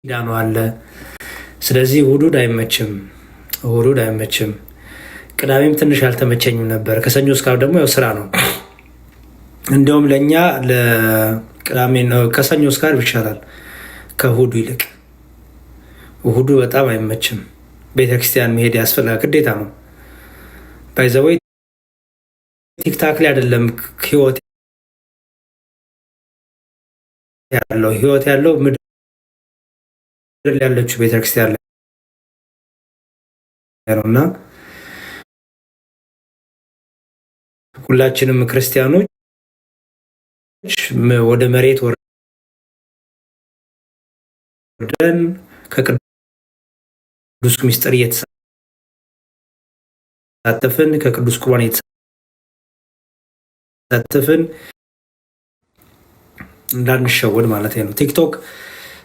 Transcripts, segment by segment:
ዳኑ አለ። ስለዚህ እሑድ አይመችም። ቅዳሜም ትንሽ አልተመቸኝም ነበር። ከሰኞ እስከ ዓርብ ደግሞ ያው ስራ ነው። እንዲያውም ለእኛ ለቅዳሜ ነው ከሰኞ እስከ ዓርብ ይሻላል ከእሑዱ ይልቅ። እሑዱ በጣም አይመችም። ቤተክርስቲያን መሄድ ያስፈልጋል፣ ግዴታ ነው። ባይዘወይ ቲክታክ ላይ አይደለም ህይወት ያለው ምድር ያለችው ቤተክርስቲያን ላይ ነው እና ሁላችንም ክርስቲያኖች ወደ መሬት ወርደን ከቅዱስ ምስጢር እየተሳተፍን ከቅዱስ ቁርባን እየተሳተፍን እንዳንሸወድ ማለት ነው። ቲክቶክ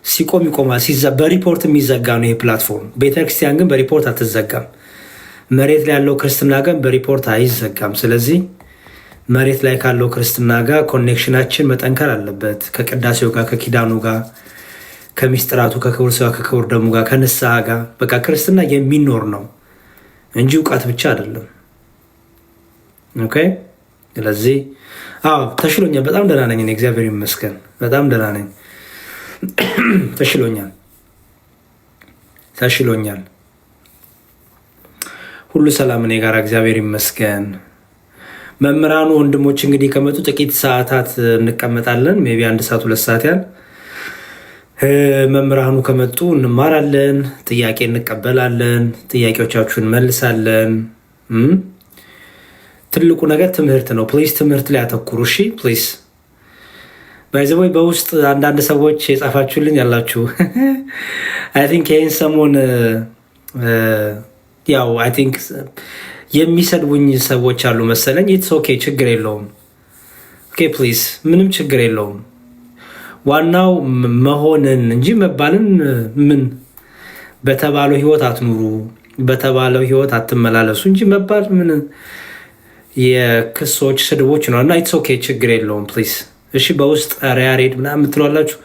ሲቆም ይቆማል፣ በሪፖርት የሚዘጋ ነው ይሄ ፕላትፎርም። ቤተክርስቲያን ግን በሪፖርት አትዘጋም። መሬት ላይ ያለው ክርስትና ግን በሪፖርት አይዘጋም። ስለዚህ መሬት ላይ ካለው ክርስትና ጋር ኮኔክሽናችን መጠንከር አለበት። ከቅዳሴው ጋር፣ ከኪዳኑ ጋር፣ ከሚስጥራቱ፣ ከክቡር ሥጋ ከክቡር ደሙ ጋር፣ ከንስሐ ጋር በቃ ክርስትና የሚኖር ነው እንጂ እውቀት ብቻ አይደለም። ኦኬ። ስለዚህ ተሽሎኛል። በጣም ደህና ነኝ እኔ፣ እግዚአብሔር ይመስገን። በጣም ደህና ነኝ። ተሽሎኛል። ሁሉ ሰላም እኔ ጋር፣ እግዚአብሔር ይመስገን። መምህራኑ ወንድሞች እንግዲህ ከመጡ ጥቂት ሰዓታት እንቀመጣለን። ሜይ ቢ 1 ሰዓት 2 ሰዓት ያህል መምህራኑ ከመጡ እንማራለን፣ ጥያቄ እንቀበላለን፣ ጥያቄዎቻችሁን እንመልሳለን። ትልቁ ነገር ትምህርት ነው። ፕሊዝ ትምህርት ላይ አተኩሩ። እሺ ፕሊዝ። ባይዘወይ በውስጥ አንዳንድ ሰዎች የጻፋችሁልኝ ያላችሁ አይ ቲንክ ይህን ሰሞን ያው አይ ቲንክ የሚሰድቡኝ ሰዎች አሉ መሰለኝ። ኢትስ ኦኬ፣ ችግር የለውም። ኦኬ ፕሊዝ፣ ምንም ችግር የለውም። ዋናው መሆንን እንጂ መባልን ምን በተባለው ህይወት አትኑሩ፣ በተባለው ህይወት አትመላለሱ እንጂ መባል ምን የክሶች ስድቦች ነው እና ኢትስ ኦኬ፣ ችግር የለውም ፕሊዝ። እሺ በውስጥ ሪያሬድ ምናምን የምትሏላችሁ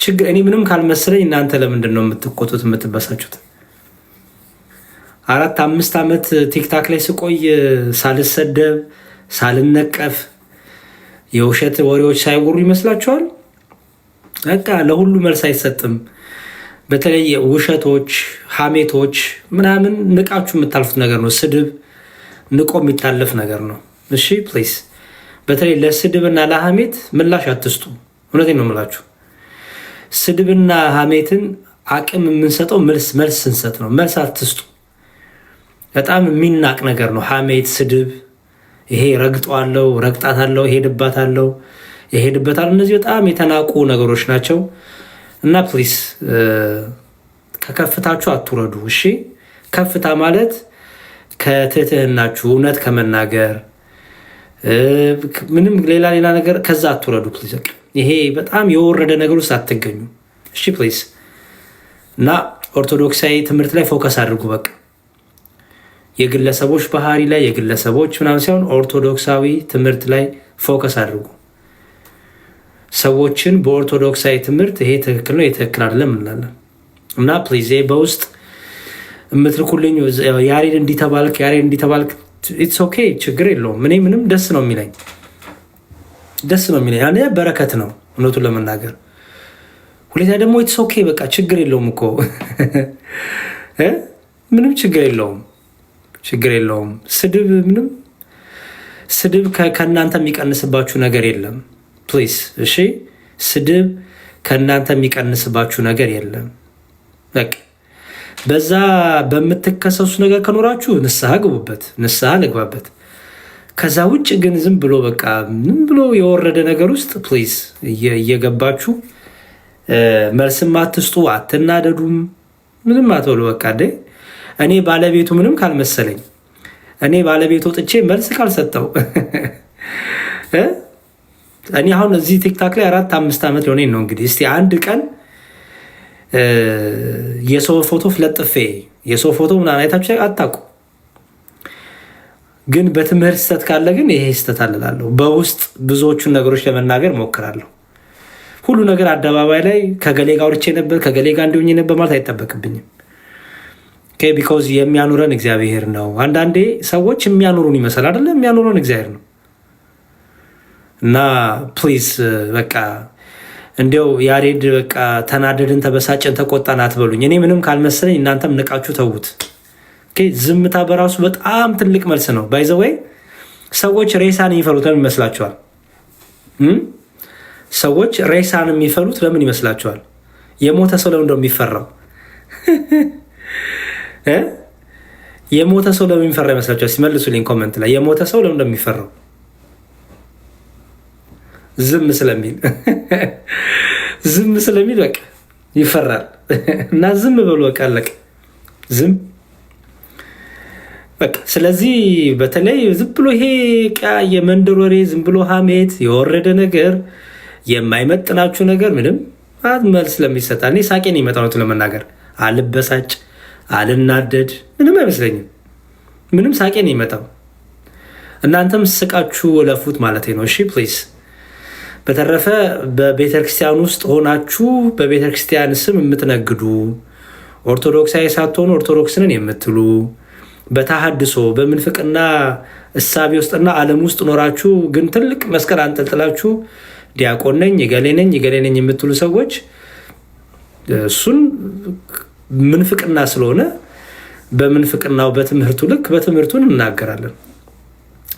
ችግር እኔ ምንም ካልመሰለኝ እናንተ ለምንድን ነው የምትቆጡት የምትበሳችሁት? 4-5 ዓመት ቲክታክ ላይ ስቆይ ሳልሰደብ ሳልነቀፍ የውሸት ወሬዎች ሳይወሩ ይመስላችኋል? በቃ ለሁሉ መልስ አይሰጥም። በተለይ ውሸቶች፣ ሀሜቶች ምናምን ንቃችሁ የምታልፉት ነገር ነው። ስድብ ንቆ የሚታለፍ ነገር ነው። እሺ ፕሊዝ፣ በተለይ ለስድብና ለሀሜት ምላሽ አትስጡ። እውነቴን ነው የምላችሁ። ስድብና ሀሜትን አቅም የምንሰጠው መልስ ስንሰጥ ነው። መልስ አትስጡ። በጣም የሚናቅ ነገር ነው ሀሜት፣ ስድብ። ይሄ ረግጠዋለሁ፣ ረግጣታለሁ፣ እሄድበታለሁ። እነዚህ በጣም የተናቁ ነገሮች ናቸው እና ፕሊዝ ከከፍታችሁ አትውረዱ። እሺ ከፍታ ማለት ከትህትናችሁ እውነት ከመናገር ምንም ሌላ ነገር ከዛ አትውረዱ ፕሊዝ። ይሄ በጣም የወረደ ነገር ውስጥ አትገኙ። እሺ ፕሊዝ። እና ኦርቶዶክሳዊ ትምህርት ላይ ፎከስ አድርጉ። በቃ የግለሰቦች ባህሪ ላይ የግለሰቦች ምናምን ሳይሆን ኦርቶዶክሳዊ ትምህርት ላይ ፎከስ አድርጉ። ሰዎችን በኦርቶዶክሳዊ ትምህርት ይሄ ትክክል ነው፣ ይሄ ትክክል አይደለም እንላለን። እና ፕሊዝ በውስጥ የምትልኩልኝ ያሬድ እንዲተባልክ ኢትስ ኦኬ፣ ችግር የለውም። እኔ ምንም ደስ ነው የሚለኝ ያኔ በረከት ነው እውነቱን ለመናገር። ሁሌታ ደግሞ ኢትስ ኦኬ፣ በቃ ችግር የለውም እኮ ምንም ችግር የለውም። ስድብ ከእናንተ የሚቀንስባችሁ ነገር የለም ፕሊዝ። እሺ ስድብ ከእናንተ የሚቀንስባችሁ ነገር የለም። በቃ በዛ በምትከሰሱ ነገር ከኖራችሁ ንስሐ ግቡበት፣ ንስሐ ልግባበት። ከዛ ውጭ ግን ዝም ብሎ በቃ ምንም ብሎ የወረደ ነገር ውስጥ ፕሊዝ እየገባችሁ መልስም አትስጡ፣ አትናደዱም፣ ምንም አትበሉ። በቃ እኔ ባለቤቱ ምንም ካልመሰለኝ እኔ ባለቤቱ ጥቼ መልስ ካልሰጠው እኔ አሁን እዚህ ቲክታክ ላይ 4-5 ዓመት ሊሆነኝ ነው እንግዲህ። እስቲ አንድ ቀን የሰው ፎቶ ለጥፌ የሰው ፎቶ ምናምን አይታችሁ አታውቁ። ግን በትምህርት ስህተት ካለ ግን ይሄ ስህተት አልላለሁ። በውስጥ ብዙዎቹን ነገሮች ለመናገር ሞክራለሁ። ሁሉ ነገር አደባባይ ላይ ከገሌ ጋር አውርቼ ነበር ከገሌ ጋር እንዲሆኝ ነበር ማለት አይጠበቅብኝም። ቢኮዝ የሚያኑረን እግዚአብሔር ነው። አንዳንዴ ሰዎች የሚያኑሩን ይመስል አይደለም፣ የሚያኑረን እግዚአብሔር ነው። እና ፕሊዝ በቃ እንዲያው ያሬድ በቃ ተናደድን፣ ተበሳጨን፣ ተቆጣን አትበሉኝ። እኔ ምንም ካልመሰለኝ እናንተም ንቃችሁ ተዉት። ዝምታ በራሱ በጣም ትልቅ መልስ ነው። ባይ ዘ ወይ ሰዎች ሬሳን የሚፈሩት ለምን ይመስላችኋል? ሰዎች ሬሳን የሚፈሩት ለምን ይመስላችኋል? የሞተ ሰው ለምን እንደው የሚፈራው? የሞተ ሰው ለምን የሚፈራ ይመስላችኋል? ሲመልሱልኝ ኮመንት ላይ። የሞተ ሰው ለምን እንደው የሚፈራው? ዝም ስለሚል ዝም ስለሚል በቃ ይፈራል። እና ዝም ብሎ በቃ አለቀ። ዝም በቃ። ስለዚህ በተለይ ዝም ብሎ ይሄ የመንደር ወሬ፣ ዝም ብሎ ሀሜት፣ የወረደ ነገር፣ የማይመጥናችሁ ነገር ምንም መልስ ለሚሰጣል። እኔ ሳቄን ይመጣው ለመናገር አልበሳጭ፣ አልናደድ፣ ምንም አይመስለኝም። ምንም ሳቄን ይመጣው። እናንተም ስቃችሁ ለፉት ማለት ነው። እሺ ፕሊዝ። በተረፈ በቤተክርስቲያን ውስጥ ሆናችሁ በቤተክርስቲያን ስም የምትነግዱ ኦርቶዶክሳዊ ሳትሆኑ ኦርቶዶክስንን የምትሉ በተሐድሶ በምንፍቅና እሳቤ ውስጥና ዓለም ውስጥ ኖራችሁ ግን ትልቅ መስቀል አንጠልጥላችሁ ዲያቆን ነኝ የገሌ ነኝ የምትሉ ሰዎች እሱን ምንፍቅና ስለሆነ በምንፍቅናው በትምህርቱ ልክ በትምህርቱን እናገራለን።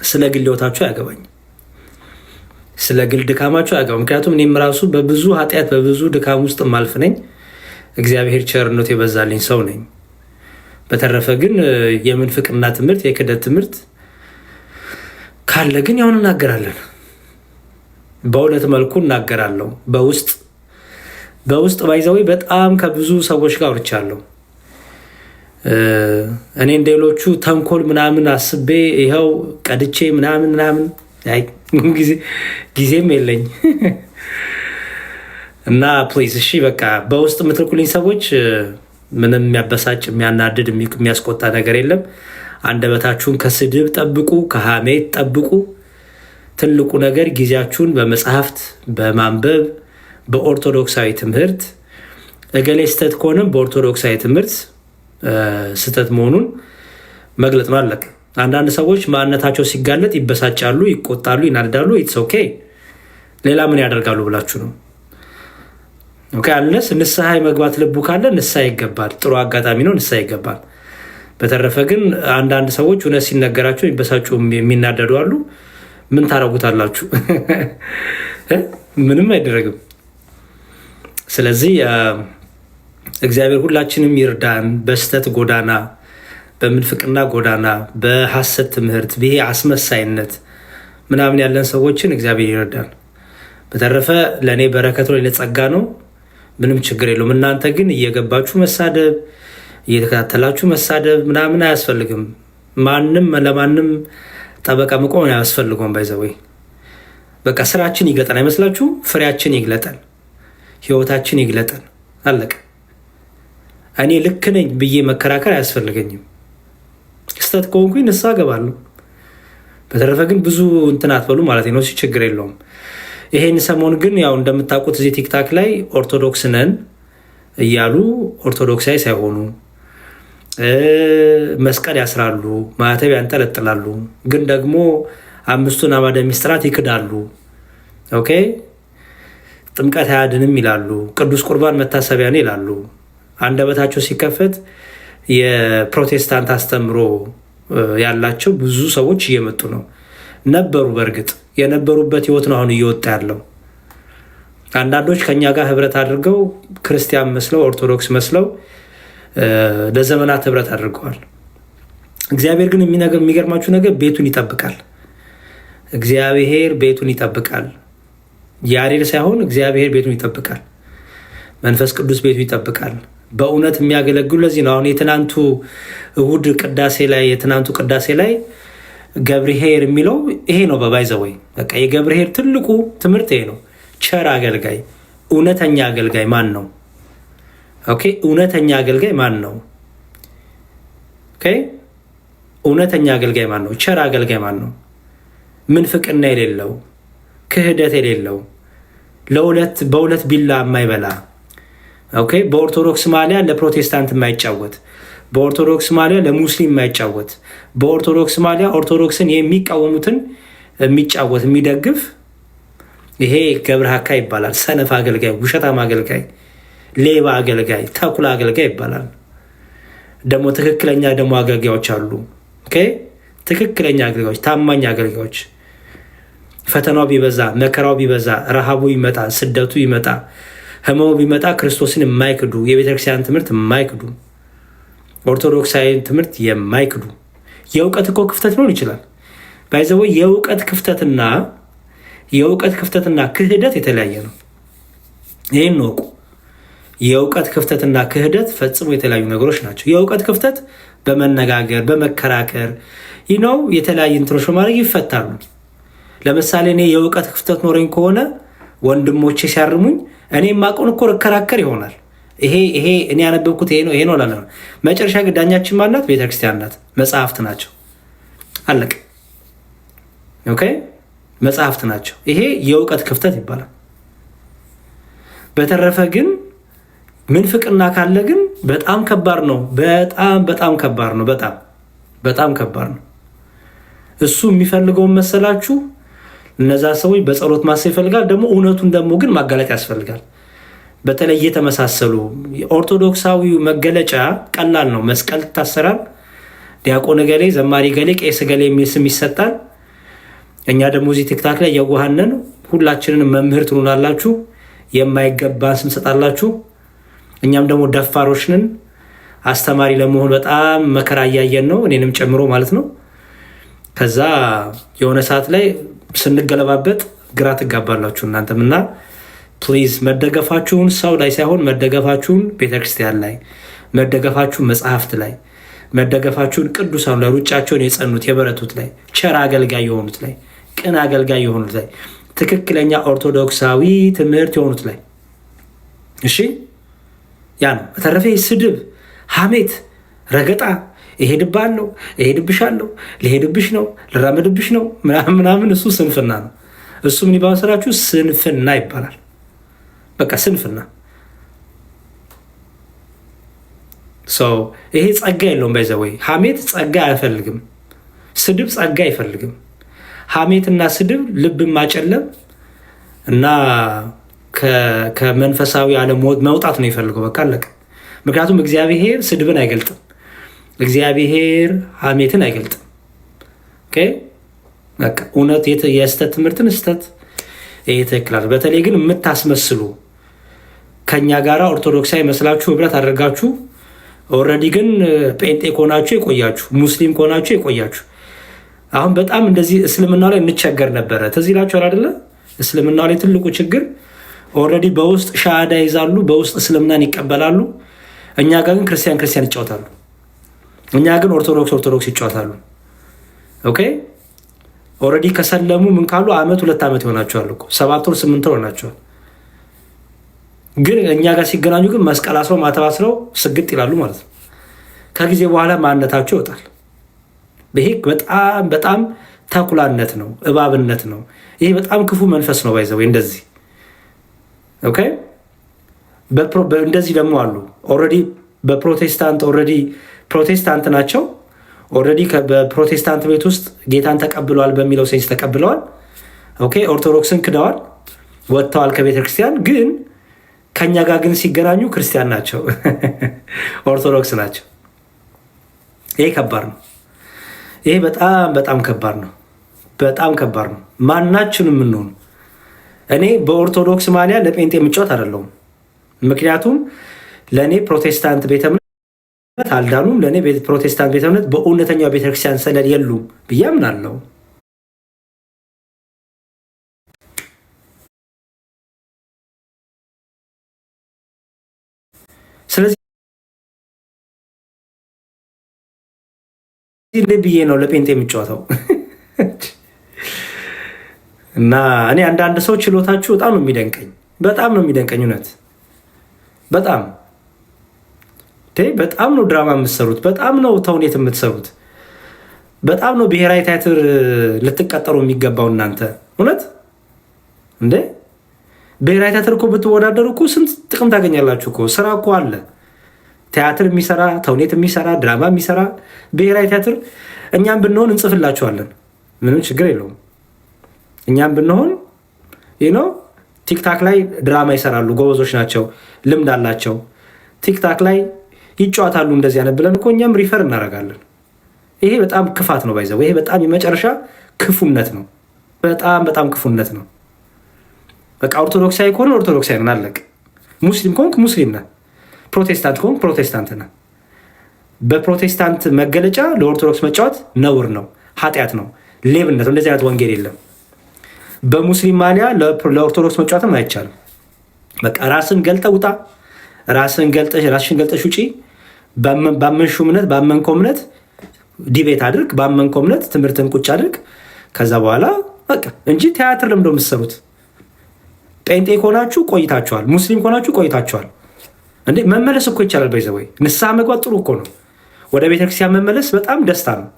ስለ ግል ሕይወታችሁ አያገባኝ፣ ስለ ግል ድካማችሁ አያገባኝ። ምክንያቱም እኔም ራሱ በብዙ ኃጢአት በብዙ ድካም ውስጥ ማልፍ ነኝ። እግዚአብሔር ቸርነቱ የበዛልኝ ሰው ነኝ። በተረፈ ግን የምንፍቅና ትምህርት የክደት ትምህርት ካለ ግን ያውን እናገራለን። በሁለት መልኩ እናገራለሁ። በውስጥ ባይዘዌ በጣም ከብዙ ሰዎች ጋር አውርቻለሁ። እኔ እንደሌሎቹ ተንኮል ምናምን አስቤ ይኸው ቀድቼ ምናምን ጊዜም የለኝ እና ፕሊዝ እሺ በቃ በውስጥ የምትልኩልኝ ሰዎች ምንም የሚያበሳጭ የሚያናድድ የሚያስቆጣ ነገር የለም። አንደበታችሁን ከስድብ ጠብቁ፣ ከሐሜት ጠብቁ። ትልቁ ነገር ጊዜያችሁን በመጽሐፍት በማንበብ በኦርቶዶክሳዊ ትምህርት እገሌ ስተት ከሆነም በኦርቶዶክሳዊ ትምህርት ስተት መሆኑን መግለጥ ነው። አለቀ። አንዳንድ ሰዎች ማንነታቸው ሲጋለጥ ይበሳጫሉ፣ ይቆጣሉ፣ ይናድዳሉ። ኢትስ ኦኬ። ሌላ ምን ያደርጋሉ ብላችሁ ነው? ኦኬ አለስ ንስሐ የመግባት ልቡ ካለ ንስሐ ይገባል። ጥሩ አጋጣሚ ነው፣ ንስሐ ይገባል። በተረፈ ግን አንዳንድ ሰዎች እውነት ሲነገራቸው ይበሳጩ የሚናደዱ አሉ። ምን ታረጉታላችሁ? ምንም አይደረግም። ስለዚህ እግዚአብሔር ሁላችንም ይርዳን። በስተት ጎዳና፣ በምንፍቅና ጎዳና፣ በሐሰት ትምህርት፣ ይሄ አስመሳይነት ምናምን ያለን ሰዎችን እግዚአብሔር ይርዳን። በተረፈ ለእኔ በረከት ነው፣ ለጸጋ ነው። ምንም ችግር የለውም። እናንተ ግን እየገባችሁ መሳደብ፣ እየተከታተላችሁ መሳደብ ምናምን አያስፈልግም። ማንም ለማንም ጠበቃ መቆም አያስፈልገውም። ባይዘወይ በቃ ስራችን ይግለጠን አይመስላችሁ? ፍሬያችን ይግለጠን፣ ህይወታችን ይግለጠን። አለቀ። እኔ ልክ ነኝ ብዬ መከራከር አያስፈልገኝም። ስተት ከሆንኩኝ ንስሐ እገባለሁ። በተረፈ ግን ብዙ እንትን አትበሉ ማለት ነው። ችግር የለውም። ይሄን ሰሞን ግን ያው እንደምታውቁት እዚህ ቲክታክ ላይ ኦርቶዶክስ ነን እያሉ ኦርቶዶክሳዊ ሳይሆኑ መስቀል ያስራሉ፣ ማዕተብ ያንጠለጥላሉ፣ ግን ደግሞ 5ቱን አዕማደ ምስጢራት ይክዳሉ። ኦኬ ጥምቀት አያድንም ይላሉ፣ ቅዱስ ቁርባን መታሰቢያ ነው ይላሉ። አንደበታቸው ሲከፈት የፕሮቴስታንት አስተምሮ ያላቸው ብዙ ሰዎች እየመጡ ነው። ነበሩ፣ በእርግጥ የነበሩበት ህይወት ነው አሁን እየወጣ ያለው። አንዳንዶች ከኛ ጋር ህብረት አድርገው ክርስቲያን መስለው ኦርቶዶክስ መስለው ለዘመናት ህብረት አድርገዋል። እግዚአብሔር ግን የሚገርማችሁ ነገር ቤቱን ይጠብቃል። እግዚአብሔር ቤቱን ይጠብቃል። ያሬድ ሳይሆን እግዚአብሔር ቤቱን ይጠብቃል። መንፈስ ቅዱስ ቤቱ ይጠብቃል። በእውነት የሚያገለግሉ ለዚህ ነው። አሁን የትናንቱ እሁድ ቅዳሴ ላይ ገብርኄር የሚለው ይሄ ነው። በባይዘወይ በቃ የገብርኄር ትልቁ ትምህርት ይሄ ነው። ቸር አገልጋይ፣ እውነተኛ አገልጋይ ማን ነው? ኦኬ እውነተኛ አገልጋይ ማን ነው? ኦኬ እውነተኛ አገልጋይ ማን ነው? ቸር አገልጋይ ማን ነው? ምንፍቅና የሌለው ክህደት የሌለው በሁለት ቢላ የማይበላ ኦኬ። በኦርቶዶክስ ማሊያ ለፕሮቴስታንት የማይጫወት፣ በኦርቶዶክስ ማሊያ ለሙስሊም የማይጫወት፣ በኦርቶዶክስ ማሊያ ኦርቶዶክስን የሚቃወሙትን የሚጫወት የሚደግፍ ይሄ ገብረሃካ ይባላል። ሰነፍ አገልጋይ፣ ውሸታም አገልጋይ፣ ሌባ አገልጋይ፣ ተኩላ አገልጋይ ይባላል። ደግሞ ትክክለኛ ደግሞ አገልጋዮች አሉ። ኦኬ ትክክለኛ አገልጋዮች፣ ታማኝ አገልጋዮች ፈተናው ቢበዛ መከራው ቢበዛ ረሃቡ ይመጣ ስደቱ ይመጣ ህመሙ ቢመጣ ክርስቶስን የማይክዱ የቤተክርስቲያን ትምህርት የማይክዱ ኦርቶዶክሳዊ ትምህርት የማይክዱ የእውቀት እኮ ክፍተት ሊሆን ይችላል። ባይዘው የእውቀት ክፍተትና ክህደት የተለያየ ነው። ይህን ወቁ። የእውቀት ክፍተትና ክህደት ፈጽሞ የተለያዩ ነገሮች ናቸው። የእውቀት ክፍተት በመነጋገር በመከራከር የተለያዩ እንትኖች በማድረግ ይፈታሉ። ለምሳሌ እኔ የእውቀት ክፍተት ኖረኝ ከሆነ ወንድሞቼ ሲያርሙኝ እኔ የማውቀውን እኮ እከራከር ይሆናል። ይሄ እኔ ያነበብኩት ይሄ ነው ላለ መጨረሻ ግዳኛችን ማናት? ቤተክርስቲያን ናት። መጽሐፍት ናቸው። አለቅ ኦኬ መጽሐፍት ናቸው። ይሄ የእውቀት ክፍተት ይባላል። በተረፈ ግን ምንፍቅና ካለ ግን በጣም ከባድ ነው። በጣም ከባድ ነው። በጣም ከባድ ነው። እሱ የሚፈልገውን መሰላችሁ? እነዛ ሰዎች በጸሎት ማሰብ ይፈልጋል። ደግሞ እውነቱን ደግሞ ግን ማጋለጥ ያስፈልጋል። በተለይ የተመሳሰሉ ኦርቶዶክሳዊው መገለጫ ቀላል ነው። መስቀል ይታሰራል። ዲያቆን ገሌ፣ ዘማሪ ገሌ፣ ቄስ ገሌ የሚል ስም ይሰጣል። እኛ ደግሞ እዚህ ቲክታክ ላይ የዋሃነን ሁላችንን መምህር ትሉናላችሁ፣ የማይገባን ስም ሰጣላችሁ። እኛም ደግሞ ደፋሮችንን አስተማሪ ለመሆን በጣም መከራ እያየን ነው፣ እኔንም ጨምሮ ማለት ነው። ከዛ የሆነ ሰዓት ላይ ስንገለባበጥ ግራ ትጋባላችሁ እናንተም። እና ፕሊዝ መደገፋችሁን ሰው ላይ ሳይሆን መደገፋችሁን ቤተክርስቲያን ላይ፣ መደገፋችሁን መጽሐፍት ላይ፣ መደገፋችሁን ቅዱሳን ላይ፣ ሩጫቸውን የጸኑት የበረቱት ላይ፣ ቸር አገልጋይ የሆኑት ላይ፣ ቅን አገልጋይ የሆኑት ላይ፣ ትክክለኛ ኦርቶዶክሳዊ ትምህርት የሆኑት ላይ እሺ። ያ ነው። በተረፈ ስድብ፣ ሐሜት፣ ረገጣ እሄድብሃለሁ፣ እሄድብሻለሁ፣ ልሄድብሽ ነው፣ ልራመድብሽ ነው ምናምን እሱ ስንፍና ነው። እሱ ምን ይባላል ስራችሁ? ስንፍና ይባላል። በቃ ስንፍና። ይሄ ጸጋ የለውም። ባይዘወይ ሐሜት ጸጋ አይፈልግም። ስድብ ጸጋ አይፈልግም። ሐሜትና ስድብ ልብን ማጨለም እና ከመንፈሳዊ ዓለም መውጣት ነው ይፈልገው። በቃ አለቀ። ምክንያቱም እግዚአብሔር ስድብን አይገልጥም። እግዚአብሔር ሐሜትን አይገልጥም። በቃ እውነት የስተት ትምህርትን ስተት ትክክላል። በተለይ ግን የምታስመስሉ ከኛ ጋር ኦርቶዶክሳዊ መስላችሁ ህብረት አድርጋችሁ ኦልሬዲ ግን ጴንጤ ከሆናችሁ የቆያችሁ፣ ሙስሊም ከሆናችሁ የቆያችሁ፣ አሁን በጣም እንደዚህ እስልምና ላይ እንቸገር ነበረ። ትዝ ይላችኋል አይደለ? እስልምና ላይ ትልቁ ችግር ኦልሬዲ በውስጥ ሻሃዳ ይዛሉ፣ በውስጥ እስልምናን ይቀበላሉ። እኛ ጋር ግን ክርስቲያን ይጫወታሉ። እኛ ግን ኦርቶዶክስ ይጫወታሉ። ኦኬ ኦልሬዲ ከሰለሙ ምን ካሉ አመት 2 ዓመት ይሆናቸዋል እኮ 7 ወር 8 ወር ናቸዋል። ግን እኛ ጋር ሲገናኙ ግን መስቀል አስረው ማተብ አስረው ስግጥ ይላሉ ማለት ነው። ከጊዜ በኋላ ማንነታቸው ይወጣል። ይሄ በጣም ተኩላነት ነው፣ እባብነት ነው። ይሄ በጣም ክፉ መንፈስ ነው። ባይዘው እንደዚህ ኦኬ። እንደዚህ ደግሞ አሉ ኦልሬዲ በፕሮቴስታንት ፕሮቴስታንት ናቸው። ኦልሬዲ በፕሮቴስታንት ቤት ውስጥ ጌታን ተቀብለዋል በሚለው ሴንስ ተቀብለዋል። ኦኬ ኦርቶዶክስን ክደዋል፣ ወጥተዋል ከቤተክርስቲያን። ግን ከኛ ጋር ግን ሲገናኙ ክርስቲያን ናቸው፣ ኦርቶዶክስ ናቸው። ይሄ ከባድ ነው። ይሄ በጣም ከባድ ነው። በጣም ከባድ ነው። ማናችንም የምንሆኑ እኔ በኦርቶዶክስ ማሊያ ለጴንጤ የምጫወት አይደለሁም። ምክንያቱም ለእኔ ፕሮቴስታንት ቤተ እምነት አልዳኑም። ለእኔ ፕሮቴስታንት ቤተ እምነት በእውነተኛው ቤተክርስቲያን ሰነድ የሉም ብዬ አምናለሁ። ስለዚህ ብዬ ነው ለጴንጤ የሚጫወተው። እና እኔ አንዳንድ ሰው ችሎታችሁ በጣም ነው የሚደንቀኝ እውነት በጣም ነው ድራማ የምትሰሩት፣ በጣም ነው ተውኔት የምትሰሩት፣ በጣም ነው ብሔራዊ ቲያትር ልትቀጠሩ የሚገባው እናንተ። እውነት እንዴ ብሔራዊ ቲያትር እኮ ብትወዳደሩ እኮ ስንት ጥቅም ታገኛላችሁ እኮ። ስራ እኮ አለ። ቲያትር የሚሰራ ተውኔት የሚሰራ ድራማ የሚሰራ ብሔራዊ ቲያትር እኛም ብንሆን እንጽፍላችኋለን። ምንም ችግር የለውም። እኛም ብንሆን ነው ቲክታክ ላይ ድራማ ይሰራሉ፣ ጎበዞች ናቸው፣ ልምድ አላቸው፣ ቲክታክ ላይ ይጫወታሉ እንደዚህ ያለ ብለን እኮ እኛም ሪፈር እናደርጋለን። ይሄ በጣም ክፋት ነው ባይዘው። ይሄ በጣም የመጨረሻ ክፉነት ነው። በጣም ክፉነት ነው። በቃ ኦርቶዶክሳዊ ከሆነ ኦርቶዶክሳዊ ነን፣ አለቅ። ሙስሊም ከሆንክ ሙስሊም ነህ፣ ፕሮቴስታንት ከሆንክ ፕሮቴስታንት ነህ። በፕሮቴስታንት መገለጫ ለኦርቶዶክስ መጫወት ነውር ነው፣ ኃጢአት ነው፣ ሌብነት ነው። እንደዚህ አይነት ወንጌል የለም። በሙስሊም ማሊያ ለኦርቶዶክስ መጫወትም አይቻልም። በቃ ራስን ገልጠ ውጣ፣ ራስን ገልጠሽ ውጪ። ባመንሽው እምነት ባመንከው እምነት ዲቤት አድርግ፣ ባመንከው እምነት ትምህርትን ቁጭ አድርግ። ከዛ በኋላ በቃ እንጂ ቲያትር ለምንድነው የምትሰሩት? ጴንጤ ከሆናችሁ ቆይታችኋል፣ ሙስሊም ከሆናችሁ ቆይታችኋል። እንዴ መመለስ እኮ ይቻላል። በይዘወይ ንስሐ መግባት ጥሩ እኮ ነው። ወደ ቤተክርስቲያን መመለስ በጣም ደስታ ነው።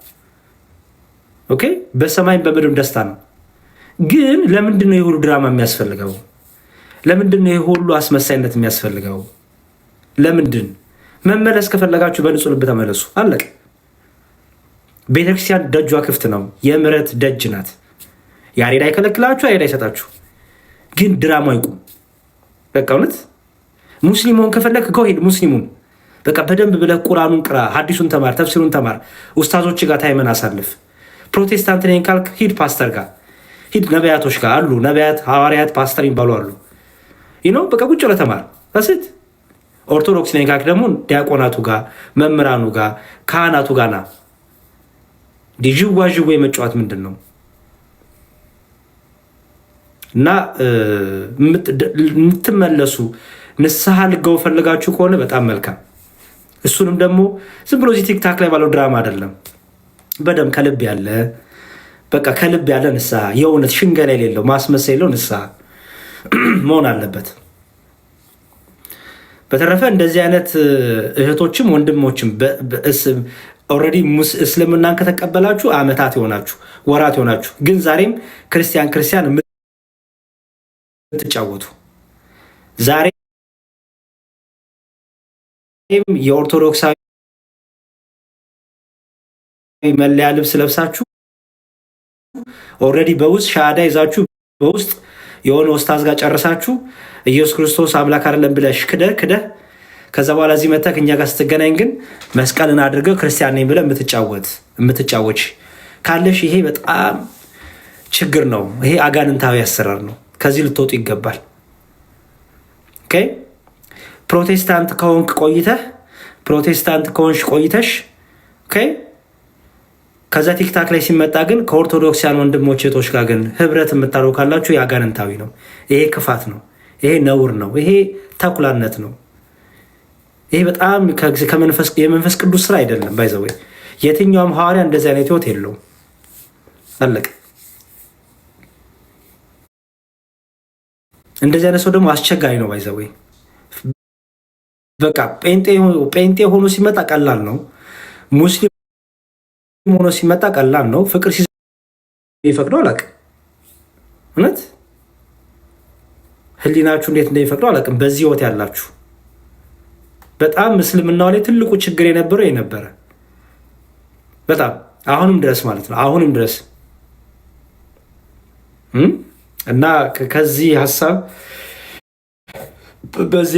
ኦኬ፣ በሰማይም በምድርም ደስታ ነው። ግን ለምንድነው የሁሉ ድራማ የሚያስፈልገው? ለምንድነው የሁሉ አስመሳይነት የሚያስፈልገው? ለምንድን? መመለስ ከፈለጋችሁ በንጹህ ልብ ተመለሱ፣ አለቀ። ቤተክርስቲያን ደጇ ክፍት ነው። የምህረት ደጅ ናት። ያሬድ አይከለክላችሁ፣ ያሬድ አይሰጣችሁ። ግን ድራማ ይቁም። በቃ እውነት ሙስሊም ሆን ከፈለክ ከሄድ ሙስሊሙን በቃ በደንብ ብለህ ቁርአኑን ቅራ፣ ሀዲሱን ተማር፣ ተፍሲሩን ተማር፣ ኡስታዞች ጋር ታይመን አሳልፍ። ፕሮቴስታንት ነኝ ካልክ ሂድ ፓስተር ጋር ሂድ፣ ነቢያቶች ጋር አሉ። ነቢያት፣ ሐዋርያት፣ ፓስተር ይባሉ አሉ። ይህ ነው በቃ ቁጭ ብለህ ተማር። ስት ኦርቶዶክስ ነኝ ካልክ ደግሞ ዲያቆናቱ ጋር፣ መምህራኑ ጋር፣ ካህናቱ ጋር ና። ዥዋ መጫወት ምንድን ነው? እና የምትመለሱ ንስሐ ልገው ፈልጋችሁ ከሆነ በጣም መልካም። እሱንም ደግሞ ዝም ብሎ እዚህ ቲክታክ ላይ ባለው ድራማ አይደለም፣ በደምብ ከልብ ያለ በቃ ከልብ ያለ ንስሐ፣ የእውነት ሽንገላ የሌለው ማስመሰል የለው ንስሐ መሆን አለበት። በተረፈ እንደዚህ አይነት እህቶችም ወንድሞችም ኦልሬዲ እስልምናን ከተቀበላችሁ አመታት ይሆናችሁ፣ ወራት ይሆናችሁ፣ ግን ዛሬም ክርስቲያን የምትጫወቱ ዛሬም የኦርቶዶክሳዊ መለያ ልብስ ለብሳችሁ ኦልሬዲ በውስጥ ሻሃዳ ይዛችሁ በውስጥ የሆነ ኡስታዝ ጋር ጨርሳችሁ ኢየሱስ ክርስቶስ አምላክ አይደለም ብለሽ ክደህ ከዛ በኋላ እዚህ መተክ እኛ ጋር ስትገናኝ ግን መስቀልን አድርገው ክርስቲያን ነኝ ብለህ የምትጫወች ካለሽ ይሄ በጣም ችግር ነው። ይሄ አጋንንታዊ አሰራር ነው። ከዚህ ልትወጡ ይገባል። ኦኬ፣ ፕሮቴስታንት ከሆንሽ ቆይተሽ ኦኬ። ከዛ ቲክታክ ላይ ሲመጣ ግን ከኦርቶዶክሲያን ወንድሞች እህቶች ጋር ግን ህብረት የምታደርጉ ካላችሁ የአጋንንታዊ ነው። ይሄ ክፋት ነው። ይሄ ነውር ነው። ይሄ ተኩላነት ነው። ይሄ በጣም የመንፈስ ቅዱስ ስራ አይደለም። ባይዘወይ የትኛውም ሐዋርያ እንደዚህ አይነት ህይወት የለውም። አለቀ። እንደዚህ አይነት ሰው ደግሞ አስቸጋሪ ነው። ባይዘወይ በቃ ጴንጤ ሆኖ ሲመጣ ቀላል ነው። ሙስሊም ሆኖ ሲመጣ ቀላል ነው። ፍቅር ሲፈቅደው አላውቅም። እውነት ህሊናችሁ እንዴት እንደሚፈቅደው አላውቅም። በዚህ ህይወት ያላችሁ በጣም እስልምናው ላይ ትልቁ ችግር የነበረው የነበረ በጣም አሁንም ድረስ ማለት ነው። አሁንም ድረስ እና በዚህ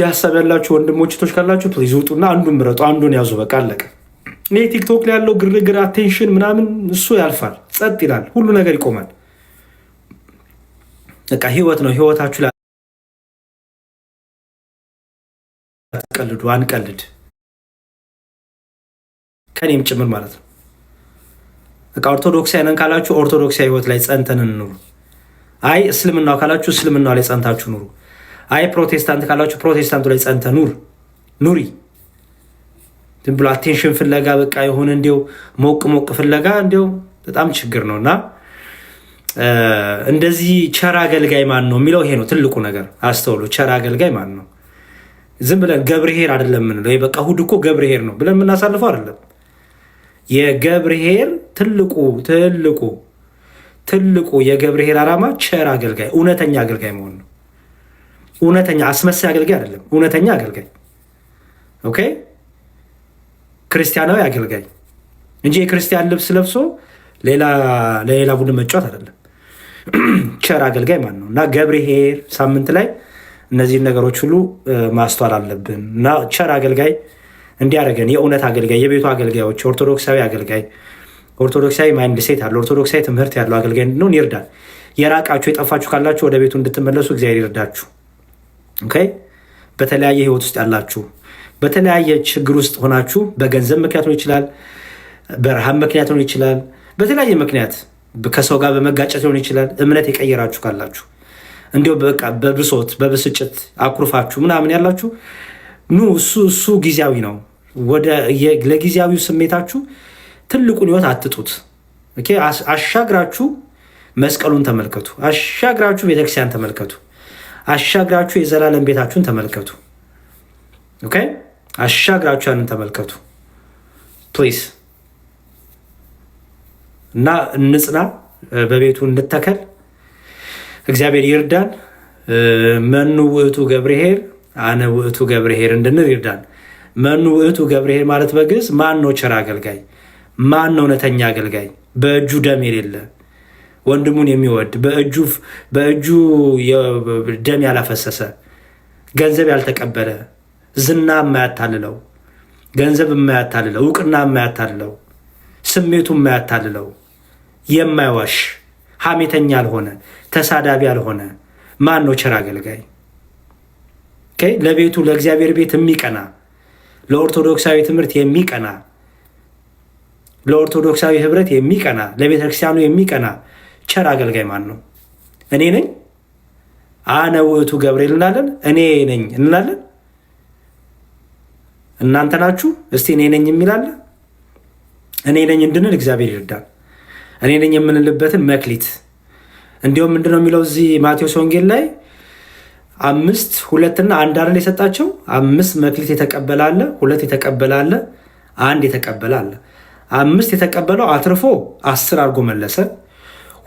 ሀሳብ ያላችሁ ወንድሞች እህቶች ካላችሁ ፕሊዝ ውጡና አንዱን ምረጡ፣ አንዱን ያዙ። በቃ አለቀ። እኔ ቲክቶክ ላይ ያለው ግርግር አቴንሽን ምናምን እሱ ያልፋል፣ ጸጥ ይላል፣ ሁሉ ነገር ይቆማል። በቃ ህይወት ነው። ህይወታችሁ ላይ አትቀልዱ፣ አንቀልድ፣ ከኔም ጭምር ማለት ነው። በቃ ኦርቶዶክሳዊ ነን ካላችሁ ኦርቶዶክሳዊ ህይወት ላይ ጸንተን እንኑሩ። አይ እስልምናው ካላችሁ እስልምናው ላይ ጸንታችሁ ኑሩ። አይ ፕሮቴስታንት ካላችሁ ፕሮቴስታንቱ ላይ ጸንተ ኑሪ። ዝም ብሎ አቴንሽን ፍለጋ በቃ የሆነ እንዲው ሞቅ ፍለጋ እንዲው በጣም ችግር ነው። እና እንደዚህ ቸር አገልጋይ ማን ነው የሚለው ይሄ ነው ትልቁ ነገር። አስተውሉ። ቸር አገልጋይ ማን ነው? ዝም ብለን ገብርኄር አይደለም የምንለው። በቃ እሑድ እኮ ገብርኄር ነው ብለን የምናሳልፈው አይደለም። የገብርኄር ትልቁ የገብርኄር ዓላማ ቸር አገልጋይ፣ እውነተኛ አገልጋይ መሆን ነው። እውነተኛ አስመሳይ አገልጋይ አይደለም፣ እውነተኛ አገልጋይ። ኦኬ ክርስቲያናዊ አገልጋይ እንጂ የክርስቲያን ልብስ ለብሶ ለሌላ ቡድን መጫወት አይደለም። ቸር አገልጋይ ማን ነው? እና ገብርኄር ሳምንት ላይ እነዚህን ነገሮች ሁሉ ማስተዋል አለብን። እና ቸር አገልጋይ እንዲያደርገን የእውነት አገልጋይ፣ የቤቱ አገልጋዮች፣ ኦርቶዶክሳዊ አገልጋይ፣ ኦርቶዶክሳዊ ማይንድ ሴት አለ፣ ኦርቶዶክሳዊ ትምህርት ያለው አገልጋይ እንድንሆን ይርዳል። የራቃችሁ የጠፋችሁ ካላችሁ ወደ ቤቱ እንድትመለሱ እግዚአብሔር ይርዳችሁ። ኦኬ በተለያየ ህይወት ውስጥ ያላችሁ፣ በተለያየ ችግር ውስጥ ሆናችሁ በገንዘብ ምክንያት ሊሆን ይችላል፣ በረሃብ ምክንያት ሊሆን ይችላል፣ በተለያየ ምክንያት ከሰው ጋር በመጋጨት ሊሆን ይችላል። እምነት የቀየራችሁ ካላችሁ እንዲሁ በቃ በብሶት በብስጭት አኩርፋችሁ ምናምን ያላችሁ ኑ እሱ ጊዜያዊ ነው። ለጊዜያዊው ስሜታችሁ ትልቁን ህይወት አትጡት። ኦኬ አሻግራችሁ መስቀሉን ተመልከቱ። አሻግራችሁ ቤተክርስቲያን ተመልከቱ። አሻግራችሁ የዘላለም ቤታችሁን ተመልከቱ። ኦኬ አሻግራችሁ ያንን ተመልከቱ ፕሊዝ። እና እንጽና፣ በቤቱ እንተከል። እግዚአብሔር ይርዳን። መኑ ውእቱ ገብርኄር አነ ውእቱ ገብርኄር እንድንል ይርዳን። መኑ ውእቱ ገብርኄር ማለት በግዕዝ ማን ነው ቸር አገልጋይ? ማን ነው እውነተኛ አገልጋይ? በእጁ ደም የሌለ ወንድሙን የሚወድ በእጁ ደም ያላፈሰሰ፣ ገንዘብ ያልተቀበለ፣ ዝና የማያታልለው፣ ገንዘብ የማያታልለው፣ እውቅና የማያታልለው፣ ስሜቱ የማያታልለው፣ የማይዋሽ ሐሜተኛ ያልሆነ፣ ተሳዳቢ ያልሆነ ማን ነው ቸር አገልጋይ? ለቤቱ ለእግዚአብሔር ቤት የሚቀና፣ ለኦርቶዶክሳዊ ትምህርት የሚቀና፣ ለኦርቶዶክሳዊ ህብረት የሚቀና፣ ለቤተ ክርስቲያኑ የሚቀና ቸር አገልጋይ ማን ነው? እኔ ነኝ። አነ ውእቱ ገብርኄር እንላለን። እኔ ነኝ እንላለን። እናንተ ናችሁ? እስቲ እኔ ነኝ የሚላለ እኔ ነኝ እንድንል እግዚአብሔር ይርዳል። እኔ ነኝ የምንልበትን መክሊት እንዲሁም ምንድነው የሚለው እዚህ ማቴዎስ ወንጌል ላይ 5 2 እና 1 አይደል የሰጣቸው? 5 መክሊት የተቀበለ አለ፣ 2 የተቀበለ አለ፣ 1 የተቀበለ አለ። 5 የተቀበለው አትርፎ 10 አድርጎ መለሰ።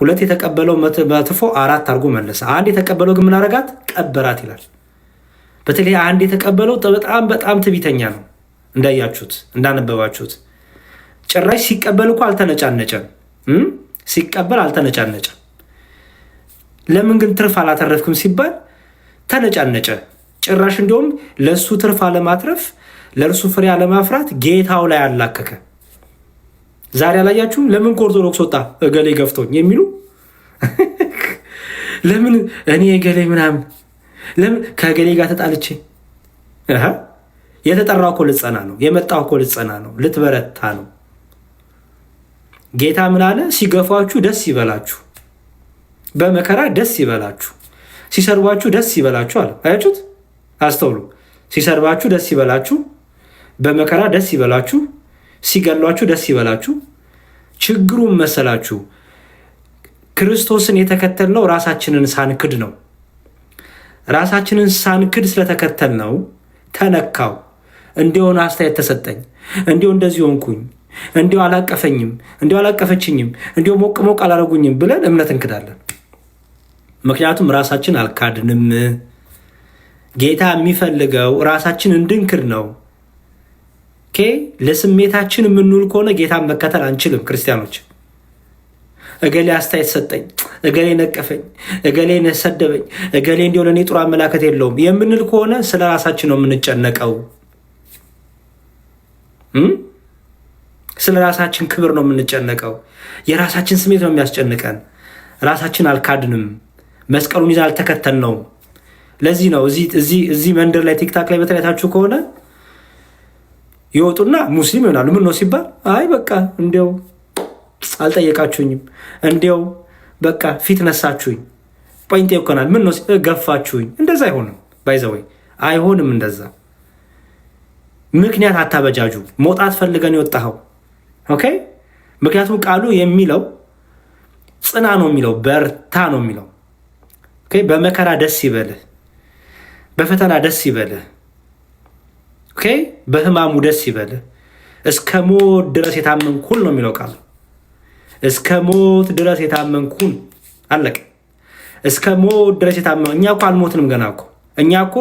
2 የተቀበለው አትርፎ 4 አድርጎ መለሰ። 1 የተቀበለው ግን ምን አረጋት? ቀበራት ይላል። በተለይ 1 የተቀበለው በጣም ትዕቢተኛ ነው። እንዳያችሁት እንዳነበባችሁት ጭራሽ ሲቀበል እኮ አልተነጫነጨም። ሲቀበል አልተነጫነጨም። ለምን ግን ትርፍ አላተረፍክም ሲባል ተነጫነጨ። ጭራሽ እንዲሁም ለእሱ ትርፍ አለማትረፍ፣ ለእርሱ ፍሬ አለማፍራት ጌታው ላይ አላከከ። ዛሬ አላያችሁም? ለምን ከኦርቶዶክስ ወጣ እገሌ ገፍቶኝ የሚሉ ለምን እኔ እገሌ ምናምን ለምን ከእገሌ ጋር ተጣልቼ የተጠራው እኮ ልትጸና ነው። የመጣው እኮ ልትጸና ነው፣ ልትበረታ ነው። ጌታ ምን አለ? ሲገፏችሁ ደስ ይበላችሁ፣ በመከራ ደስ ይበላችሁ፣ ሲሰርባችሁ ደስ ይበላችሁ አለ። አያችሁት? አስተውሉ። ሲሰርባችሁ ደስ ይበላችሁ፣ በመከራ ደስ ይበላችሁ፣ ሲገሏችሁ ደስ ይበላችሁ። ችግሩን መሰላችሁ ክርስቶስን የተከተልነው ራሳችንን ሳንክድ ነው። ራሳችንን ሳንክድ ስለተከተልነው ተነካው። እንዲሆን አስተያየት ተሰጠኝ፣ እንዲሁ እንደዚህ ሆንኩኝ፣ እንዲሁ አላቀፈኝም፣ እንዲሁ አላቀፈችኝም፣ እንዲሁ ሞቅ ሞቅ አላረጉኝም ብለን እምነት እንክዳለን። ምክንያቱም ራሳችን አልካድንም። ጌታ የሚፈልገው ራሳችን እንድንክድ ነው። ለስሜታችን የምንውል ከሆነ ጌታን መከተል አንችልም። ክርስቲያኖች እገሌ አስተያየት ሰጠኝ፣ እገሌ ነቀፈኝ፣ እገሌ ሰደበኝ፣ እገሌ እንዲሁ ለእኔ ጥሩ አመላከት የለውም የምንል ከሆነ ስለ ራሳችን ነው የምንጨነቀው። ስለ ራሳችን ክብር ነው የምንጨነቀው። የራሳችን ስሜት ነው የሚያስጨንቀን። ራሳችን አልካድንም። መስቀሉን ይዛ አልተከተልነውም። ለዚህ ነው እዚህ መንደር ላይ ቲክታክ ላይ በተለያታችሁ ከሆነ ይወጡና ሙስሊም ይሆናሉ። ምን ነው ሲባል አይ በቃ እንዲያው አልጠየቃችሁኝም፣ እንዲያው በቃ ፊት ነሳችሁኝ፣ ፖይንት ይኮናል። ምን ነው ገፋችሁኝ። እንደዛ አይሆንም። ባይዘወይ አይሆንም እንደዛ። ምክንያት አታበጃጁ። መውጣት ፈልገን የወጣኸው ኦኬ። ምክንያቱም ቃሉ የሚለው ጽና ነው የሚለው፣ በርታ ነው የሚለው። ኦኬ በመከራ ደስ ይበልህ፣ በፈተና ደስ ይበልህ፣ ኦኬ በህማሙ ደስ ይበልህ፣ እስከ ሞት ድረስ የታመንኩን ነው የሚለው ቃሉ። እስከ ሞት ድረስ የታመንኩን አለቀ። እስከ ሞት ድረስ የታመን እኛ እኮ አልሞትንም ገና እኮ እኛ እኮ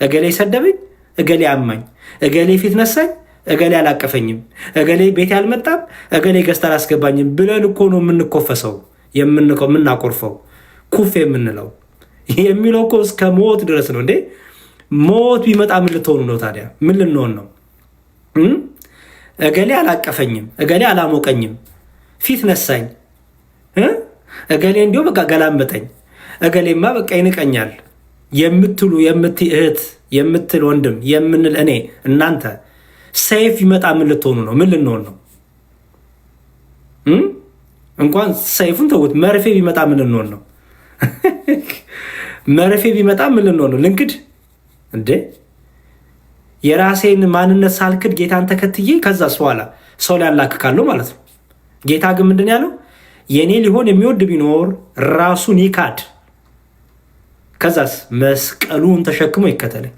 እገሌ ሰደበኝ፣ እገሌ አማኝ፣ እገሌ ፊት ነሳኝ፣ እገሌ አላቀፈኝም፣ እገሌ ቤት ያልመጣም፣ እገሌ ገዝታ አላስገባኝም ብለን እኮ ነው የምንኮፈሰው፣ የምናኮርፈው፣ ኩፍ የምንለው የሚለው እኮ እስከ ሞት ድረስ ነው እንዴ። ሞት ቢመጣ ምን ልትሆኑ ነው ታዲያ? ምን ልንሆን ነው? እገሌ አላቀፈኝም፣ እገሌ አላሞቀኝም፣ ፊት ነሳኝ፣ እገሌ እንዲሁ በቃ ገላመጠኝ፣ እገሌማ በቃ ይንቀኛል የምትሉ እህት የምትል ወንድም የምንል እኔ እናንተ ሰይፍ ይመጣ ምን ልትሆኑ ነው? ምን ልንሆን ነው? እንኳን ሰይፉን ተውት፣ መርፌ ቢመጣ ምን ልንሆን ነው? መርፌ ቢመጣ ምን ልንሆን ነው? ልንክድ እንዴ? የራሴን ማንነት ሳልክድ ጌታን ተከትዬ ከዛ በኋላ ሰው ሊያላክካለሁ ማለት ነው። ጌታ ግን ምንድን ያለው? የእኔ ሊሆን የሚወድ ቢኖር ራሱን ይካድ፣ ከዛስ መስቀሉን ተሸክሞ ይከተለኝ።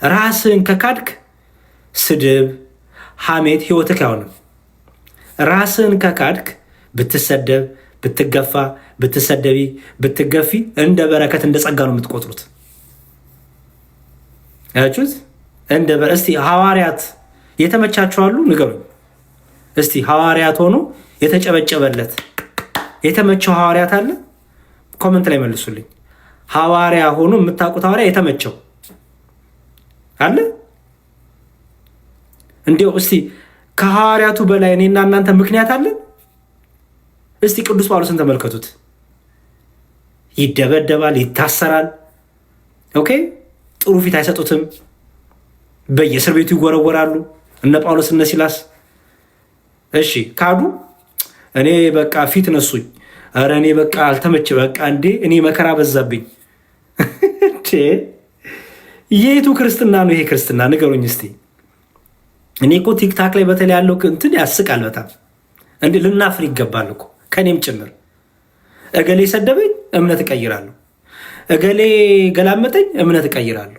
ራስን ከካድክ ስድብ፣ ሐሜት ህይወትክ አይሆንም። ራስን ከካድክ ብትሰደብ፣ ብትገፋ፣ ብትሰደቢ፣ ብትገፊ እንደ በረከት እንደ ጸጋ ነው የምትቆጥሩት። ያችሁት እስቲ ሐዋርያት የተመቻቸዋሉ ንገሩኝ። እስቲ ሐዋርያት ሆኖ የተጨበጨበለት የተመቸው ሐዋርያት አለ? ኮመንት ላይ መልሱልኝ። ሐዋርያ ሆኖ የምታውቁት ሐዋርያ የተመቸው አለ? እንዲው እስቲ ከሐዋርያቱ በላይ እኔና እናንተ ምክንያት አለን? እስቲ ቅዱስ ጳውሎስን ተመልከቱት። ይደበደባል፣ ይታሰራል። ኦኬ፣ ጥሩ ፊት አይሰጡትም። በየእስር ቤቱ ይወረወራሉ። እነ ጳውሎስ እነ ሲላስ እሺ ካዱ። እኔ በቃ ፊት ነሱኝ፣ ኧረ እኔ በቃ አልተመች፣ በቃ እንዴ እኔ መከራ በዛብኝ። የቱ ክርስትና ነው ይሄ ክርስትና? ንገሩኝ እስቲ። እኔ እኮ ቲክታክ ላይ በተለይ ያለው እንትን ያስቃል በጣም። እንዴ ልናፍር ይገባል እኮ ከኔም ጭምር። እገሌ ሰደበኝ፣ እምነት እቀይራለሁ። እገሌ ገላመጠኝ፣ እምነት እቀይራለሁ።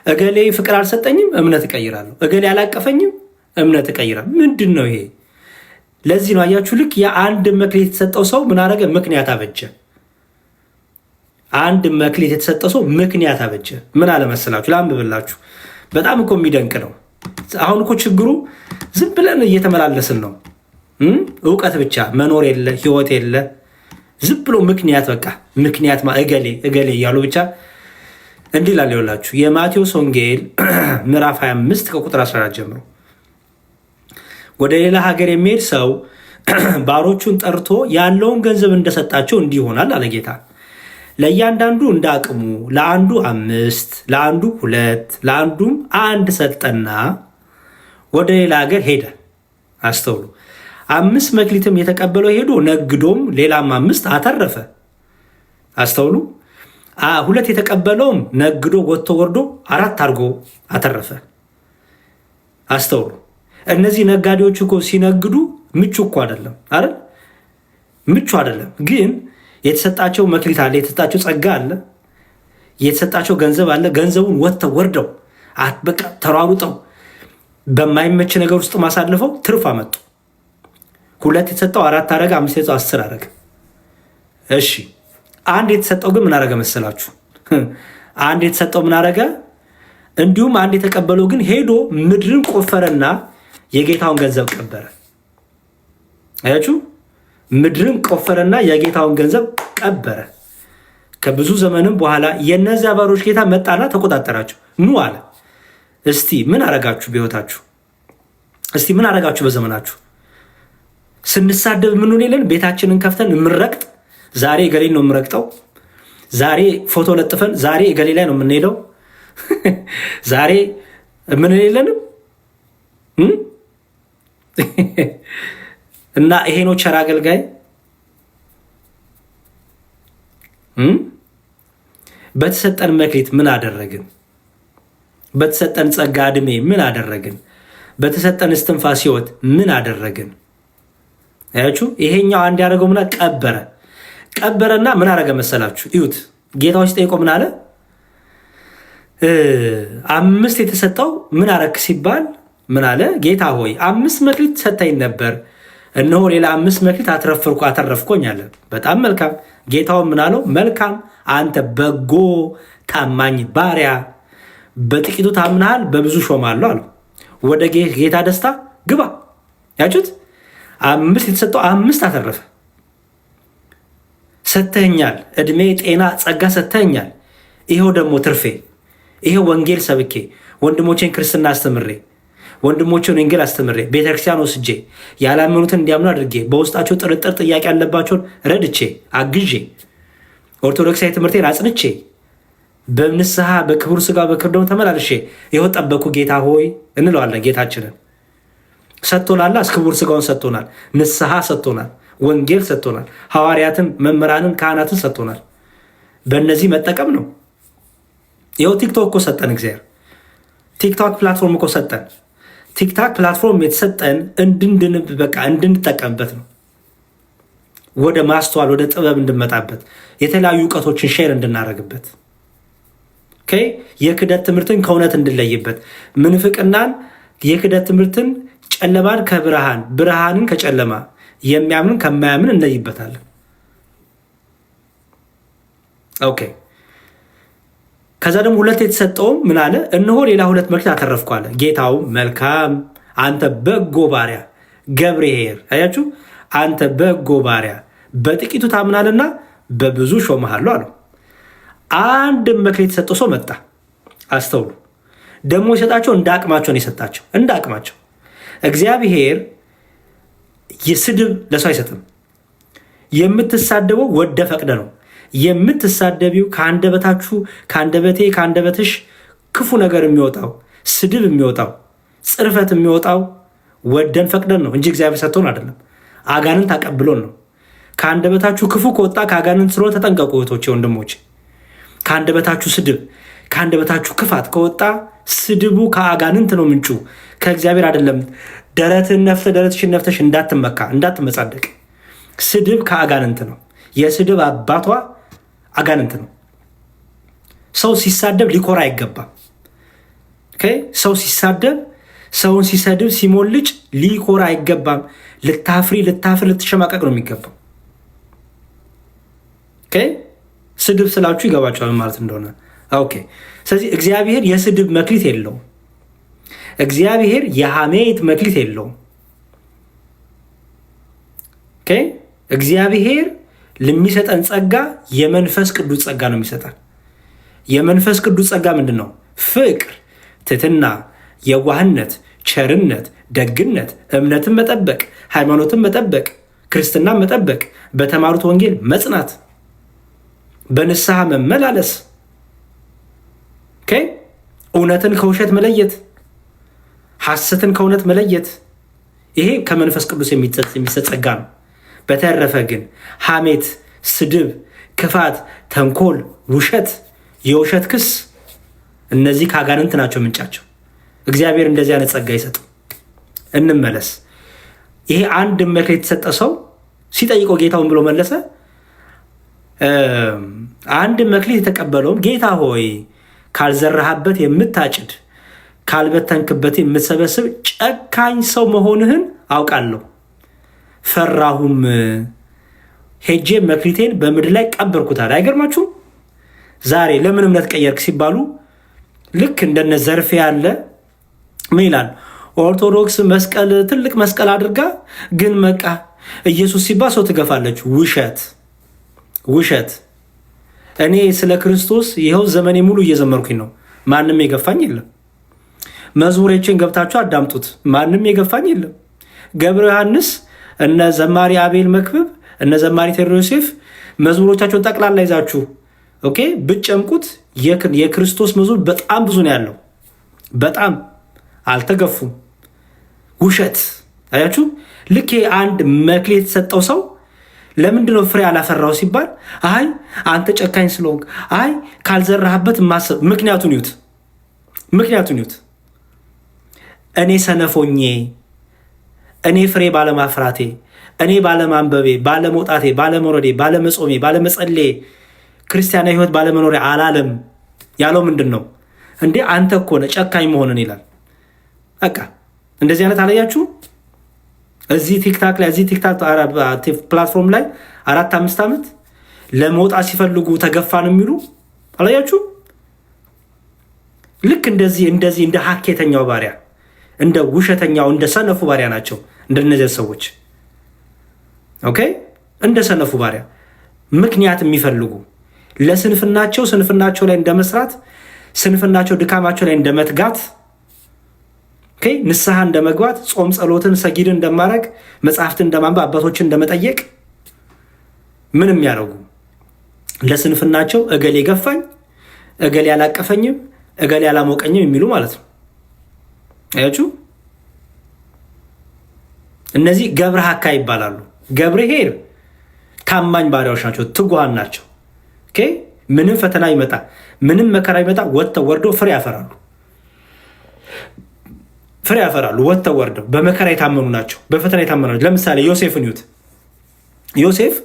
እገሌ ፍቅር አልሰጠኝም፣ እምነት እቀይራለሁ። እገሌ አላቀፈኝም፣ እምነት እቀይራለሁ። ምንድን ነው ይሄ? ለዚህ ነው አያችሁ፣ ልክ የአንድ መክሊት የተሰጠው ሰው ምን አደረገ? ምክንያት አበጀ። አንድ መክሊት የተሰጠው ሰው ምክንያት አበጀ። ምን አለመሰላችሁ? ላንብብላችሁ። በጣም እኮ የሚደንቅ ነው። አሁን እኮ ችግሩ ዝም ብለን እየተመላለስን ነው። እውቀት ብቻ መኖር የለ፣ ህይወት የለ። ዝም ብሎ ምክንያት በቃ ምክንያት እገሌ እያሉ ብቻ እንዲህ ላለ ይላችሁ። የማቴዎስ ወንጌል ምዕራፍ 25 ከቁጥር 14 ጀምሮ ወደ ሌላ ሀገር የሚሄድ ሰው ባሮቹን ጠርቶ ያለውን ገንዘብ እንደሰጣቸው እንዲህ ይሆናል አለ ጌታ። ለእያንዳንዱ እንደ አቅሙ፣ ለአንዱ 5፣ ለአንዱ 2፣ ለአንዱም 1 ሰጠና ወደ ሌላ ሀገር ሄደ። አስተውሉ። 5 መክሊትም የተቀበለው ሄዶ ነግዶም ሌላም 5 አተረፈ። አስተውሉ። 2 የተቀበለውም ነግዶ ወጥቶ ወርዶ 4 አድርጎ አተረፈ። አስተውሉ። እነዚህ ነጋዴዎች እኮ ሲነግዱ ምቹ እኮ አይደለም አይደል? ምቹ አይደለም። ግን የተሰጣቸው መክሊት አለ፣ የተሰጣቸው ጸጋ አለ፣ የተሰጣቸው ገንዘብ አለ። ገንዘቡን ወጥተው ወርደው በቃ ተሯሩጠው በማይመች ነገር ውስጥ ማሳልፈው ትርፍ አመጡ። 2 የተሰጠው 4 አረገ፣ 5 የተሰጠው 10 አረገ። እሺ 1 የተሰጠው ግን ምን አረገ መሰላችሁ? 1 የተሰጠው ምን አረገ? እንዲሁም 1 የተቀበለው ግን ሄዶ ምድርን ቆፈረና የጌታውን ገንዘብ ቀበረ። አያችሁ? ምድርን ቆፈረና የጌታውን ገንዘብ ቀበረ። ከብዙ ዘመንም በኋላ የነዚያ ባሮች ጌታ መጣና ተቆጣጠራቸው። ኑ አለ፣ እስቲ ምን አረጋችሁ በሕይወታችሁ? እስቲ ምን አረጋችሁ በዘመናችሁ? ስንሳደብ ምን ሆነልን? ቤታችንን ከፍተን የምንረግጥ፣ ዛሬ እገሌን ነው የምረግጠው፣ ዛሬ ፎቶ ለጥፈን ዛሬ እገሌ ላይ ነው የምንሄደው፣ ዛሬ ምን የለንም እና ይሄ ነው ቸር አገልጋይ። በተሰጠን መክሊት ምን አደረግን? በተሰጠን ጸጋ ዕድሜ ምን አደረግን? በተሰጠን እስትንፋስ ሕይወት ምን አደረግን? አያችሁ? ይሄኛው አንድ ያደረገው ምን ቀበረና ምን አደረገ መሰላችሁ? እዩት። ጌታው ሲጠይቀው ምን አለ? 5 የተሰጠው ምን አረክ ሲባል ምን አለ? ጌታ ሆይ 5 መክሊት ሰጠኝ ነበር፣ እነሆ ሌላ 5 መክሊት አተረፍኩኝ አለ። በጣም መልካም። ጌታውን ምን አለው? መልካም አንተ በጎ ታማኝ ባሪያ፣ በጥቂቱ ታምናሃል፣ በብዙ ሾማለሁ አለው። ወደ ጌታ ደስታ ግባ። ያችሁት 5 የተሰጠው 5 አተረፈ። ሰተኛል፣ እድሜ፣ ጤና፣ ጸጋ ሰተኛል። ይሄው ደግሞ ትርፌ፣ ይሄው ወንጌል ሰብኬ፣ ወንድሞቼን ክርስትና አስተምሬ፣ ወንድሞቼን ወንጌል አስተምሬ፣ ቤተክርስቲያን ወስጄ፣ ያላመኑትን እንዲያምኑ አድርጌ፣ በውስጣቸው ጥርጥር ጥያቄ ያለባቸውን ረድቼ አግዤ፣ ኦርቶዶክሳዊ ትምህርቴን አጽንቼ፣ በንስሐ በክቡር ስጋ በክብር ደሙ ተመላልሼ ይኸው ጠበኩ ጌታ ሆይ እንለዋለን። ጌታችንን ሰጥቶናል። ክቡር ስጋውን ሰጥቶናል። ንስሐ ሰጥቶናል። ወንጌል ሰጥቶናል። ሐዋርያትን፣ መምህራንን፣ ካህናትን ሰጥቶናል። በእነዚህ መጠቀም ነው። ይኸው ቲክቶክ እኮ ሰጠን። እግዚአብሔር ቲክቶክ ፕላትፎርም እኮ ሰጠን። ቲክቶክ ፕላትፎርም የተሰጠን እንድንጠቀምበት ነው። ወደ ማስተዋል ወደ ጥበብ እንድንመጣበት፣ የተለያዩ እውቀቶችን ሼር እንድናደርግበት፣ የክደት ትምህርትን ከእውነት እንድንለይበት፣ ምንፍቅናን፣ የክደት ትምህርትን፣ ጨለማን ከብርሃን፣ ብርሃንን ከጨለማ፣ የሚያምንን ከማያምን እንለይበታለን። ኦኬ። ከዛ ደግሞ 2 የተሰጠውም ምን አለ? እነሆ ሌላ 2 መክሊት አተረፍኩ አለ። ጌታው መልካም አንተ በጎ ባሪያ ገብርኄር፣ አያችሁ፣ አንተ በጎ ባሪያ በጥቂቱ ታምናልና በብዙ ሾመሃለሁ አለው። 1 መክሊት የተሰጠው ሰው መጣ። አስተውሉ። ደግሞ የሰጣቸው እንደ አቅማቸው ነው የሰጣቸው፣ እንደ አቅማቸው። እግዚአብሔር የስድብ ለሰው አይሰጥም። የምትሳደበው ወደ ፈቅደ ነው የምትሳደቢው። ከአንደበታችሁ፣ ከአንደበቴ፣ ከአንደበትሽ ክፉ ነገር የሚወጣው፣ ስድብ የሚወጣው፣ ጽርፈት የሚወጣው ወደን ፈቅደን ነው እንጂ እግዚአብሔር ሰጥቶን አይደለም። አጋንንት አቀብሎን ነው። ከአንደበታችሁ ክፉ ከወጣ ከአጋንንት ስለሆነ ተጠንቀቁ እህቶቼ፣ ወንድሞቼ። ከአንደበታችሁ ስድብ፣ ከአንደበታችሁ ክፋት ከወጣ ስድቡ ከአጋንንት ነው ምንጩ፣ ከእግዚአብሔር አይደለም። ደረትሽን ነፍተሽ እንዳትመካ፣ እንዳትመጻደቅ። ስድብ ከአጋንንት ነው። የስድብ አባቷ አጋንንት ነው። ሰው ሲሳደብ ሊኮራ አይገባም። ሰው ሲሳደብ፣ ሰውን ሲሰድብ፣ ሲሞልጭ ሊኮራ አይገባም። ልታፍር፣ ልትሸማቀቅ ነው የሚገባው። ስድብ ስላችሁ ይገባቸዋል ማለት እንደሆነ። ኦኬ። ስለዚህ እግዚአብሔር የስድብ መክሊት የለውም። እግዚአብሔር የሐሜት መክሊት የለውም። እግዚአብሔር ለሚሰጠን ጸጋ የመንፈስ ቅዱስ ጸጋ ነው የሚሰጠን። የመንፈስ ቅዱስ ጸጋ ምንድን ነው? ፍቅር፣ ትሕትና፣ የዋህነት፣ ቸርነት፣ ደግነት፣ እምነትን መጠበቅ፣ ሃይማኖትን መጠበቅ፣ ክርስትናን መጠበቅ፣ በተማሩት ወንጌል መጽናት፣ በንስሐ መመላለስ፣ እውነትን ከውሸት መለየት፣ ሐሰትን ከእውነት መለየት። ይሄ ከመንፈስ ቅዱስ የሚሰጥ ጸጋ ነው። በተረፈ ግን ሐሜት፣ ስድብ፣ ክፋት፣ ተንኮል፣ ውሸት፣ የውሸት ክስ፣ እነዚህ ከአጋንንት ናቸው ምንጫቸው። እግዚአብሔር እንደዚህ አይነት ጸጋ ይሰጥ። እንመለስ። ይሄ 1 መክሊት የተሰጠ ሰው ሲጠይቀው ጌታውን ብሎ መለሰ። 1 መክሊት የተቀበለውም ጌታ ሆይ ካልዘራህበት የምታጭድ ካልበተንክበት የምትሰበስብ ጨካኝ ሰው መሆንህን አውቃለሁ፣ ፈራሁም፣ ሄጄ መክሊቴን በምድር ላይ ቀበርኩታል። አይገርማችሁም? ዛሬ ለምን እምነት ቀየርክ ሲባሉ ልክ እንደነ ዘርፌ ያለ ምን ይላል? ኦርቶዶክስ መስቀል፣ ትልቅ መስቀል አድርጋ ግን መቃ ኢየሱስ ሲባል ሰው ትገፋለች። ውሸት። እኔ ስለ ክርስቶስ ይኸው ዘመኔ ሙሉ እየዘመርኩኝ ነው። ማንም የገፋኝ የለም። መዝሙሮችን ገብታችሁ አዳምጡት። ማንም የገፋኝ የለም። ገብረ ዮሐንስ፣ እነ ዘማሪ አቤል መክብብ፣ እነ ዘማሪ ቴዎድሮስ ዮሴፍ መዝሙሮቻቸውን ጠቅላላ ይዛችሁ ብጨምቁት የክርስቶስ መዝሙር በጣም ብዙ ነው ያለው። በጣም አልተገፉም። ውሸት። አያችሁ? ልክ 1 መክሊት የተሰጠው ሰው ለምንድነው ፍሬ አላፈራው ሲባል፣ አይ አንተ ጨካኝ ስለሆንክ፣ አይ ካልዘራህበት ማሰብ። ምክንያቱን ይዩት። እኔ ሰነፎኜ፣ እኔ ፍሬ ባለማፍራቴ፣ እኔ ባለማንበቤ፣ ባለመውጣቴ፣ ባለመውረዴ፣ ባለመጾሜ፣ ባለመጸሌ፣ ክርስቲያናዊ ሕይወት ባለመኖሪያ አላለም ያለው ምንድን ነው? እንዴ አንተ እኮ ነህ ጨካኝ መሆንን ይላል። በቃ እንደዚህ አይነት አላያችሁ? እዚህ ቲክታክ ላይ እዚህ ቲክታክ ፕላትፎርም ላይ 4-5 ዓመት ለመውጣት ሲፈልጉ ተገፋን የሚሉ አላያችሁ? ልክ እንደዚህ እንደ ሀኬተኛው ባሪያ፣ እንደ ውሸተኛው፣ እንደ ሰነፉ ባሪያ ናቸው እንደነዚህ ሰዎች። ኦኬ፣ እንደ ሰነፉ ባሪያ ምክንያት የሚፈልጉ ለስንፍናቸው ስንፍናቸው ላይ እንደመስራት፣ ስንፍናቸው ድካማቸው ላይ እንደመትጋት፣ ንስሐ እንደመግባት፣ ጾም ጸሎትን ሰጊድን እንደማድረግ፣ መጽሐፍትን እንደማንበብ፣ አባቶችን እንደመጠየቅ ምንም ያደረጉ ለስንፍናቸው እገሌ ገፋኝ፣ እገሌ አላቀፈኝም፣ እገሌ አላሞቀኝም የሚሉ ማለት ነው። አያችሁ፣ እነዚህ ገብረ ሀካ ይባላሉ። ገብርኄር ታማኝ ባሪያዎች ናቸው፣ ትጉሃን ናቸው። ምንም ፈተና ይመጣ፣ ምንም መከራ ይመጣ፣ ወጥተው ወርደው ፍሬ ያፈራሉ። ወጥተው ወርደው በመከራ የታመኑ ናቸው፣ በፈተና የታመኑ ናቸው። ለምሳሌ ዮሴፍን ይዩት። ዮሴፍ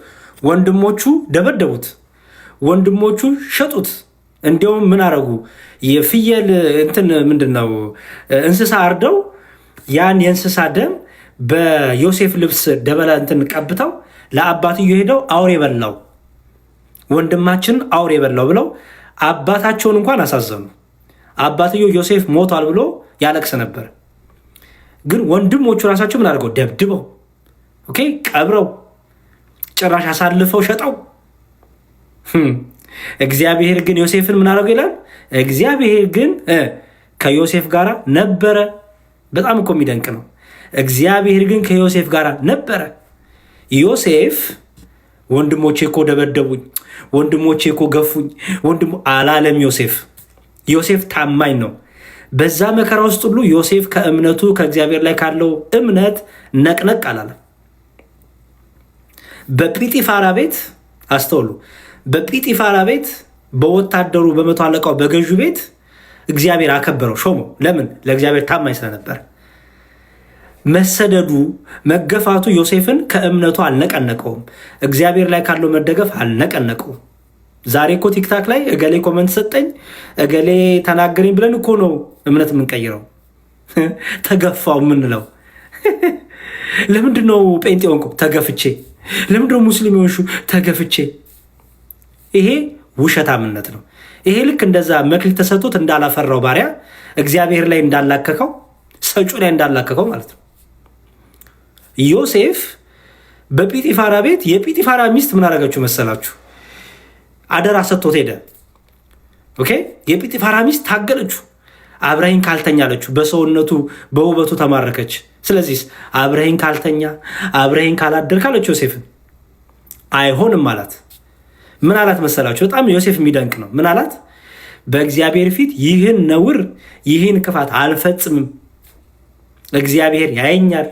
ወንድሞቹ ደበደቡት፣ ወንድሞቹ ሸጡት። እንዲያውም ምን አረጉ? የፍየል እንትን ምንድነው እንስሳ አርደው ያን የእንስሳ ደም በዮሴፍ ልብስ ደበላ እንትን ቀብተው ለአባትዮ ሄደው አውሬ በላው፣ ወንድማችን አውሬ በላው ብለው አባታቸውን እንኳን አሳዘኑ። አባትዮ ዮሴፍ ሞቷል ብሎ ያለቅስ ነበር። ግን ወንድሞቹ ራሳቸው ምን አድርገው? ደብድበው ቀብረው ጭራሽ አሳልፈው ሸጠው። እግዚአብሔር ግን ዮሴፍን ምን አደረገው ይላል? እግዚአብሔር ግን ከዮሴፍ ጋር ነበረ። በጣም እኮ የሚደንቅ ነው። እግዚአብሔር ግን ከዮሴፍ ጋር ነበረ። ዮሴፍ ወንድሞቼ እኮ ደበደቡኝ፣ ወንድሞቼ እኮ ገፉኝ አላለም። ዮሴፍ ታማኝ ነው። በዛ መከራ ውስጥ ሁሉ ዮሴፍ ከእምነቱ ከእግዚአብሔር ላይ ካለው እምነት ነቅነቅ አላለም። በጲጢፋራ ቤት አስተውሉ። በጲጢፋራ ቤት በወታደሩ በመቶ አለቃው በገዡ ቤት እግዚአብሔር አከበረው፣ ሾመው። ለምን? ለእግዚአብሔር ታማኝ ስለነበር። መሰደዱ መገፋቱ ዮሴፍን ከእምነቱ አልነቀነቀውም። እግዚአብሔር ላይ ካለው መደገፍ አልነቀነቀውም። ዛሬ እኮ ቲክታክ ላይ እገሌ ኮመንት ሰጠኝ፣ እገሌ ተናገረኝ ብለን እኮ ነው እምነት የምንቀይረው። ተገፋው የምንለው ለምንድን ነው? ጴንጤ ሆንኩ ተገፍቼ፣ ለምንድን ነው ሙስሊም ሆንሹ ተገፍቼ? ይሄ ውሸታምነት ነው። ይሄ ልክ እንደዛ መክሊት ተሰጥቶት እንዳላፈራው ባሪያ እግዚአብሔር ላይ እንዳላከከው፣ ሰጩ ላይ እንዳላከከው ማለት ነው። ዮሴፍ በጲጢፋራ ቤት የጲጢፋራ ሚስት ምን አደረገችው መሰላችሁ? አደራ ሰጥቶት ሄደ። የጲጢፋራ ሚስት ታገለችው። አብረኸኝ ካልተኛ አለችው። በሰውነቱ በውበቱ ተማረከች። ስለዚህ አብረኸኝ ካልተኛ አብረኸኝ ካላደርክ አለችው ዮሴፍን። አይሆንም አላት። ምን አላት መሰላችሁ? በጣም ዮሴፍ የሚደንቅ ነው። ምን አላት? በእግዚአብሔር ፊት ይህን ነውር ይህን ክፋት አልፈጽምም፣ እግዚአብሔር ያየኛል።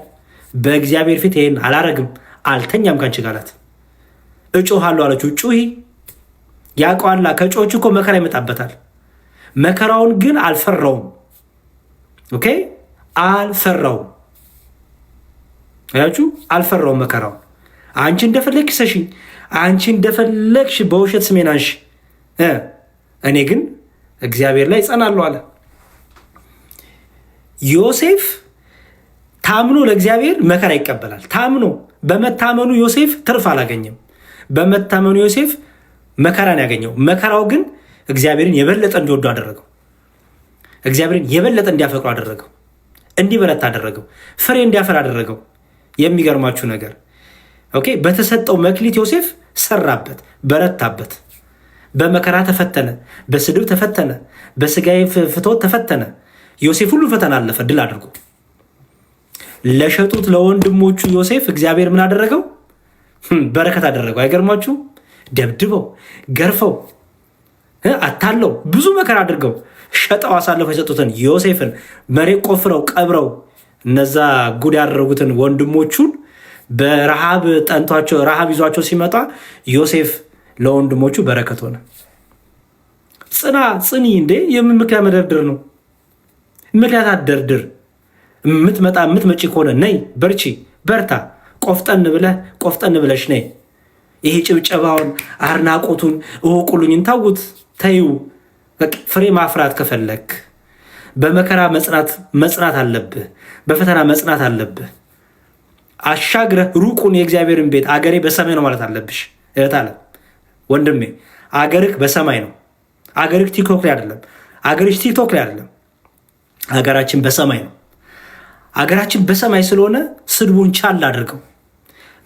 በእግዚአብሔር ፊት ይህን አላረግም፣ አልተኛም ካንቺ ጋር አላት። እጮሃለሁ አለችው። ጩሂ፣ ያውቀዋላ። ከጮች እኮ መከራ ይመጣበታል። መከራውን ግን አልፈራውም። አልፈራውም። አያችሁ፣ አልፈራውም መከራውን። አንቺ እንደፈለግሽ ሰሽኝ፣ አንቺ እንደፈለግሽ በውሸት ስሜን አንሺ፣ እኔ ግን እግዚአብሔር ላይ እጸናለሁ አለ። ዮሴፍ ታምኖ ለእግዚአብሔር መከራ ይቀበላል። ታምኖ በመታመኑ ዮሴፍ ትርፍ አላገኘም። በመታመኑ ዮሴፍ መከራን ያገኘው። መከራው ግን እግዚአብሔርን የበለጠ እንዲወዱ አደረገው። እግዚአብሔርን የበለጠ እንዲያፈቅሩ አደረገው። እንዲበረታ አደረገው። ፍሬ እንዲያፈር አደረገው። የሚገርማችሁ ነገር በተሰጠው መክሊት ዮሴፍ ሰራበት፣ በረታበት። በመከራ ተፈተነ፣ በስድብ ተፈተነ፣ በስጋዊ ፍትወት ተፈተነ። ዮሴፍ ሁሉ ፈተና አለፈ ድል አድርጎ። ለሸጡት ለወንድሞቹ ዮሴፍ እግዚአብሔር ምን አደረገው? በረከት አደረገው። አይገርማችሁ? ደብድበው፣ ገርፈው፣ አታለው፣ ብዙ መከራ አድርገው ሸጠው አሳልፈው የሰጡትን ዮሴፍን መሬት ቆፍረው ቀብረው እነዛ ጉድ ያደረጉትን ወንድሞቹን በረሃብ ጠንቷቸው ረሃብ ይዟቸው ሲመጣ ዮሴፍ ለወንድሞቹ በረከት ሆነ። ጽኒ እንዴ! የምን ምክንያት መደርድር ነው? ምክንያት አትደርድር። የምትመጪ ከሆነ ነይ፣ በርቺ፣ በርታ፣ ቆፍጠን ብለሽ ነይ። ይሄ ጭብጨባውን አድናቆቱን እወቁልኝን ታውት ተዩ። ፍሬ ማፍራት ከፈለክ በመከራ መጽናት አለብህ። በፈተና መጽናት አለብህ። አሻግረህ ሩቁን የእግዚአብሔርን ቤት አገሬ በሰማይ ነው ማለት አለብሽ። እህት አለ ወንድሜ፣ አገርህ በሰማይ ነው። አገርህ ቲክቶክ ላይ አይደለም። አገርሽ ቲክቶክ ላይ አይደለም፣ አገራችን በሰማይ ነው። አገራችን በሰማይ ስለሆነ ስድቡን ቻል አድርገው፣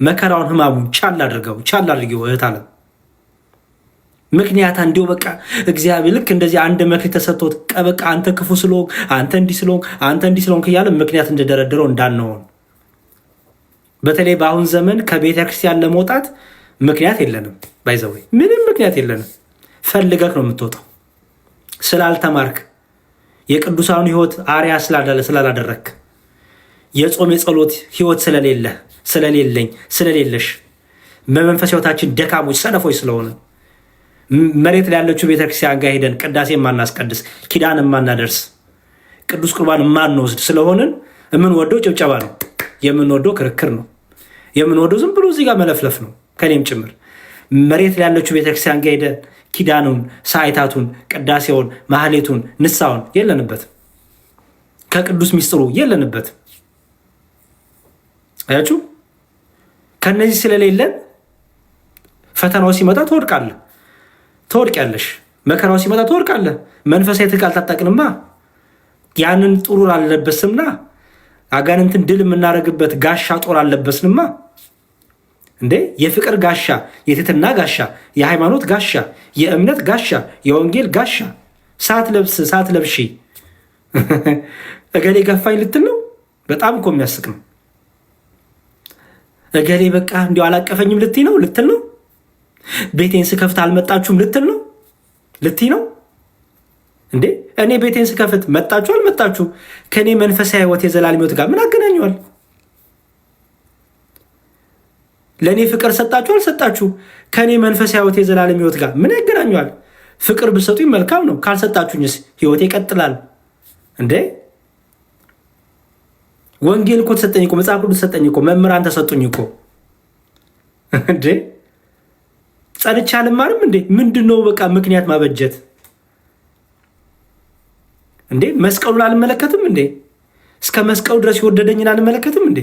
መከራውን ህማሙን ቻል አድርገው እህት አለም። ምክንያት እንዲሁ በቃ እግዚአብሔር ልክ እንደዚህ አንድ መክሊት ተሰጥቶት በቃ አንተ ክፉ ስለሆንክ አንተ እንዲህ ስለሆንክ እያለ ምክንያት እንደደረደረው እንዳንሆን። በተለይ በአሁን ዘመን ከቤተ ክርስቲያን ለመውጣት ምክንያት የለንም። ባይዘወይ ምንም ምክንያት የለንም። ፈልገህ ነው የምትወጣው። ስላልተማርክ፣ የቅዱሳኑ ህይወት አርያ ስላላደረክ፣ የጾም የጸሎት ህይወት ስለሌለሽ፣ በመንፈስ ህይወታችን ደካሞች ሰነፎች ስለሆነ መሬት ላይ ያለችው ቤተክርስቲያን ጋር ሄደን ቅዳሴ የማናስቀድስ፣ ኪዳን የማናደርስ፣ ቅዱስ ቁርባን የማንወስድ ስለሆንን የምንወደው ጭብጨባ ነው፣ የምንወደው ክርክር ነው፣ የምንወደው ዝም ብሎ እዚህ ጋር መለፍለፍ ነው፣ ከኔም ጭምር። መሬት ላይ ያለችው ቤተክርስቲያን ጋር ሄደን ኪዳኑን፣ ሰዓታቱን፣ ቅዳሴውን፣ ማህሌቱን፣ ንሳውን የለንበትም። ከቅዱስ ሚስጥሩ የለንበትም። አያችሁ፣ ከነዚህ ስለሌለን ፈተናው ሲመጣ ትወድቂያለሽ። መከራው ሲመጣ ትወድቃለህ። መንፈሳዊ ትጥቅ አልታጠቅንማ፣ ያንን ጥሩር አልለበስምና፣ አጋንንትን ድል የምናደርግበት ጋሻ ጦር አልለበስንማ። እንዴ የፍቅር ጋሻ፣ የትህትና ጋሻ፣ የሃይማኖት ጋሻ፣ የእምነት ጋሻ፣ የወንጌል ጋሻ ሳትለብሺ እገሌ ገፋኝ ልትል ነው? በጣም እኮ የሚያስቅ ነው። እገሌ በቃ እንዲሁ አላቀፈኝም ልትል ነው? ቤቴን ስከፍት አልመጣችሁም ልትይ ነው እንዴ? እኔ ቤቴን ስከፍት መጣችሁ አልመጣችሁ ከእኔ መንፈሳዊ ህይወት የዘላለም ህይወት ጋር ምን አገናኘዋል? ለእኔ ፍቅር ሰጣችሁ አልሰጣችሁ ከእኔ መንፈሳዊ ህይወት የዘላለም ህይወት ጋር ምን ያገናኘዋል? ፍቅር ብሰጡኝ መልካም ነው፣ ካልሰጣችሁኝስ ህይወቴ ይቀጥላል እንዴ? ወንጌል እኮ ተሰጠኝ እኮ፣ መጽሐፍ ቅዱስ ተሰጠኝ እኮ፣ መምህራን ተሰጡኝ እኮ እንዴ። ጸንቼ አልማርም እንዴ? ምንድነው በቃ ምክንያት ማበጀት እንዴ? መስቀሉን አልመለከትም እንዴ? እስከ መስቀሉ ድረስ የወደደኝን አልመለከትም እንዴ?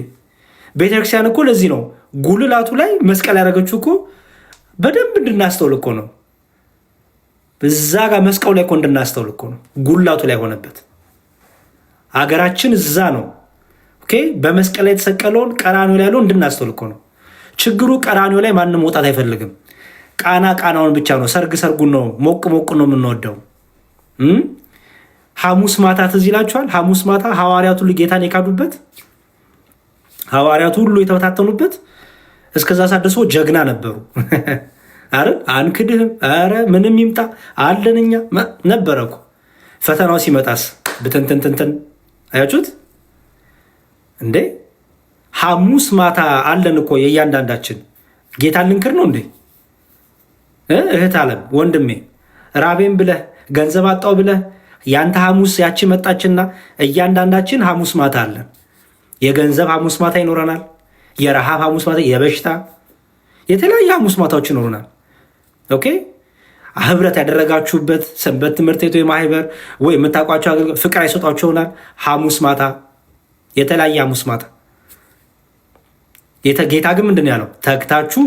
ቤተክርስቲያን እኮ ለዚህ ነው ጉልላቱ ላይ መስቀል ያደረገችው እኮ በደንብ እንድናስተውል እኮ ነው። እዛ ጋር መስቀሉ ላይ እኮ እንድናስተውል እኮ ነው ጉልላቱ ላይ ሆነበት። አገራችን እዛ ነው። ኦኬ፣ በመስቀል ላይ የተሰቀለውን ቀራንዮ ላይ ያለው እንድናስተውል እኮ ነው። ችግሩ ቀራንዮ ላይ ማንም መውጣት አይፈልግም። ቃናውን ብቻ ነው፣ ሰርጉን ነው፣ ሞቅ ነው የምንወደው። ሐሙስ ማታ ትዝ ይላችኋል? ሐሙስ ማታ ሐዋርያቱ ሁሉ ጌታን የካዱበት፣ ሐዋርያቱ ሁሉ የተበታተኑበት፣ እስከዛ ሳደሶ ጀግና ነበሩ። አረ አንክድህም፣ አረ ምንም ይምጣ አለን እኛ ነበረ እኮ። ፈተናው ሲመጣስ ብትንትንትንትን አያችሁት እንዴ? ሐሙስ ማታ አለን እኮ የእያንዳንዳችን። ጌታ ልንክር ነው እንዴ? እህት አለም ወንድሜ፣ ራቤን ብለህ ገንዘብ አጣው ብለህ ያንተ ሐሙስ ያቺ መጣችና እያንዳንዳችን ሐሙስ ማታ አለን። የገንዘብ ሐሙስ ማታ ይኖረናል፣ የረሃብ ሐሙስ ማታ፣ የበሽታ የተለያየ ሐሙስ ማታዎች ይኖሩናል። ኦኬ፣ ህብረት ያደረጋችሁበት ሰንበት ትምህርት ቤቱ የማህበር ወይ የምታውቋቸው ፍቅር አይሰጧቸው ይሆናል። ሐሙስ ማታ የተለያየ ሐሙስ ማታ። ጌታ ግን ምንድን ያለው? ተግታችሁ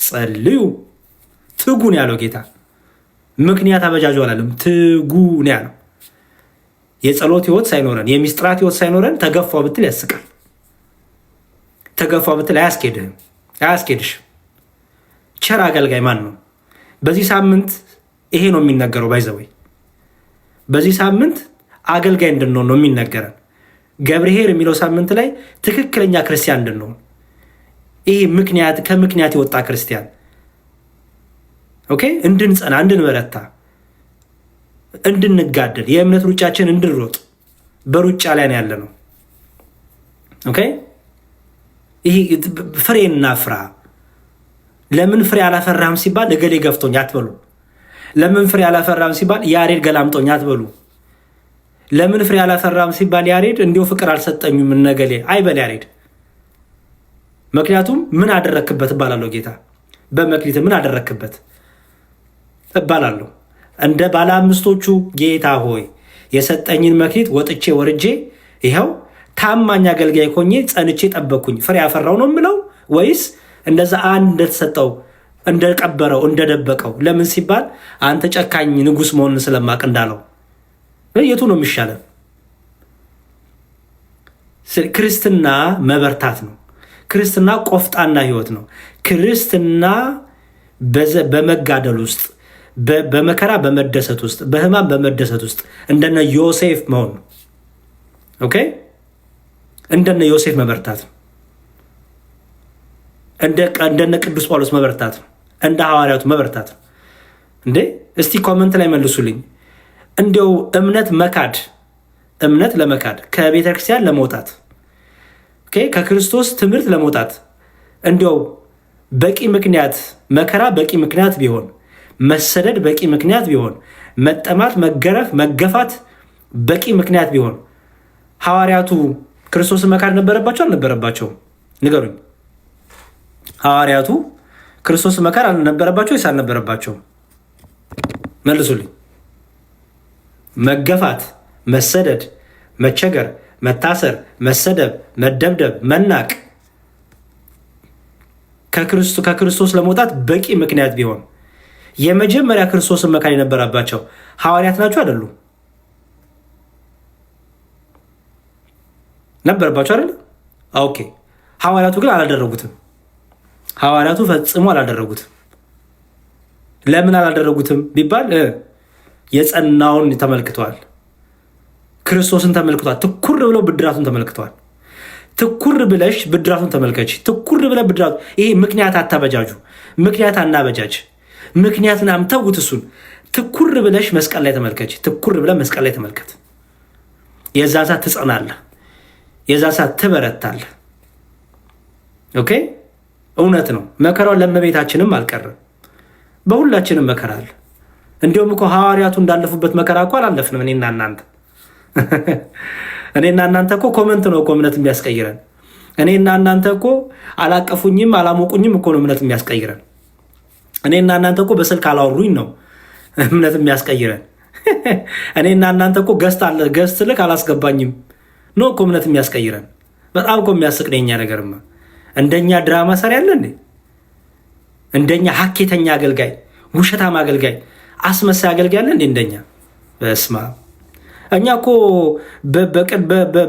ጸልዩ ትጉ ነው ያለው ጌታ። ምክንያት አበጃጁ አላለም፣ ትጉ ነው ያለው። የጸሎት ህይወት ሳይኖረን የሚስጥራት ህይወት ሳይኖረን ተገፋ ብትል ያስቃል። ተገፋ ብትል አያስኬድሽም። ቸር አገልጋይ ማን ነው? በዚህ ሳምንት ይሄ ነው የሚነገረው። ባይዘወይ በዚህ ሳምንት አገልጋይ እንድንሆን ነው የሚነገረን። ገብርኄር የሚለው ሳምንት ላይ ትክክለኛ ክርስቲያን እንድንሆን፣ ይሄ ከምክንያት የወጣ ክርስቲያን፣ ኦኬ፣ እንድንጸና፣ እንድንበረታ፣ እንድንጋደል፣ የእምነት ሩጫችን እንድንሮጥ በሩጫ ላይ ነው ያለ ነው። ኦኬ፣ ይሄ ፍሬ እናፍራ። ለምን ፍሬ አላፈራም ሲባል እገሌ ገፍቶኝ አትበሉ። ለምን ፍሬ አላፈራም ሲባል ያሬድ ገላምጦኝ አትበሉ። ለምን ፍሬ አላፈራም ሲባል ያሬድ እንዲሁ ፍቅር አልሰጠኝም እነገሌ አይበል ያሬድ። ምክንያቱም ምን አደረክበት እባላለሁ። ጌታ በመክሊት ምን አደረክበት እባላለሁ። እንደ ባለ አምስቶቹ ጌታ ሆይ የሰጠኝን መክሊት ወጥቼ ወርጄ ይኸው ታማኝ አገልጋይ ሆኜ ጸንቼ ጠበኩኝ ፍሬ ያፈራው ነው የምለው? ወይስ እንደዛ አንድ እንደተሰጠው እንደቀበረው እንደደበቀው? ለምን ሲባል አንተ ጨካኝ ንጉሥ መሆንን ስለማቅ እንዳለው የቱ ነው የሚሻለን? ክርስትና መበርታት ነው። ክርስትና ቆፍጣና ህይወት ነው። ክርስትና በመጋደል ውስጥ፣ በመከራ በመደሰት ውስጥ፣ በህማም በመደሰት ውስጥ እንደነ ዮሴፍ መሆን ነው። ኦኬ፣ እንደነ ዮሴፍ መበርታት ነው። እንደነ ቅዱስ ጳውሎስ መበርታት ነው። እንደ ሐዋርያቱ መበርታት ነው። እንዴ እስቲ ኮመንት ላይ መልሱልኝ። እንዲያው እምነት ለመካድ ከቤተ ክርስቲያን ለመውጣት ከክርስቶስ ትምህርት ለመውጣት እንዲያው በቂ ምክንያት፣ መከራ በቂ ምክንያት ቢሆን፣ መሰደድ በቂ ምክንያት ቢሆን፣ መጠማት፣ መገረፍ፣ መገፋት በቂ ምክንያት ቢሆን ሐዋርያቱ ክርስቶስን መካድ ነበረባቸው አልነበረባቸው? ንገሩኝ። ሐዋርያቱ ክርስቶስን መካድ አልነበረባቸው ወይስ አልነበረባቸው? መልሱልኝ። መገፋት፣ መሰደድ፣ መቸገር፣ መታሰር፣ መሰደብ፣ መደብደብ፣ መናቅ ከክርስቶስ ለመውጣት በቂ ምክንያት ቢሆን የመጀመሪያ ክርስቶስን መካድ የነበረባቸው ሐዋርያት ናቸው አይደሉም? ነበረባቸው አይደል? ኦኬ። ሐዋርያቱ ግን አላደረጉትም። ሐዋርያቱ ፈጽሞ አላደረጉትም። ለምን አላደረጉትም ቢባል የጸናውን ተመልክተዋል። ክርስቶስን ተመልክተዋል። ትኩር ብለው ብድራቱን ተመልክተዋል። ትኩር ብለሽ ብድራቱን ተመልከች። ትኩር ብለ ብድራቱ። ይሄ ምክንያት አታበጃጁ። ምክንያት አናበጃጅ። ምክንያትን አምተውት እሱን ትኩር ብለሽ መስቀል ላይ ተመልከች። ትኩር ብለ መስቀል ላይ ተመልከት። የዛን ሰዓት ትጸናለህ። የዛን ሰዓት ትበረታለህ። ኦኬ። እውነት ነው። መከራው ለእመቤታችንም አልቀረም። በሁላችንም መከራ አለ። እንዲሁም እኮ ሐዋርያቱ እንዳለፉበት መከራ እኮ አላለፍንም። እኔና እናንተ እኮ ኮመንት ነው እኮ እምነት የሚያስቀይረን። እኔና እናንተ እኮ አላቀፉኝም አላሞቁኝም እኮ ነው እምነት የሚያስቀይረን። እኔና እናንተ እኮ በስልክ አላወሩኝ ነው እምነት የሚያስቀይረን። እኔና እናንተ እኮ ገስት ልክ አላስገባኝም ነው እኮ እምነት የሚያስቀይረን። በጣም እኮ የሚያስቅ የኛ ነገርማ። እንደኛ ድራማ ሰሪ ያለ እንዴ? እንደኛ ሀኬተኛ አገልጋይ፣ ውሸታም አገልጋይ፣ አስመሳይ አገልጋይ አለ እንዴ እንደኛ? በስማ እኛ እኮ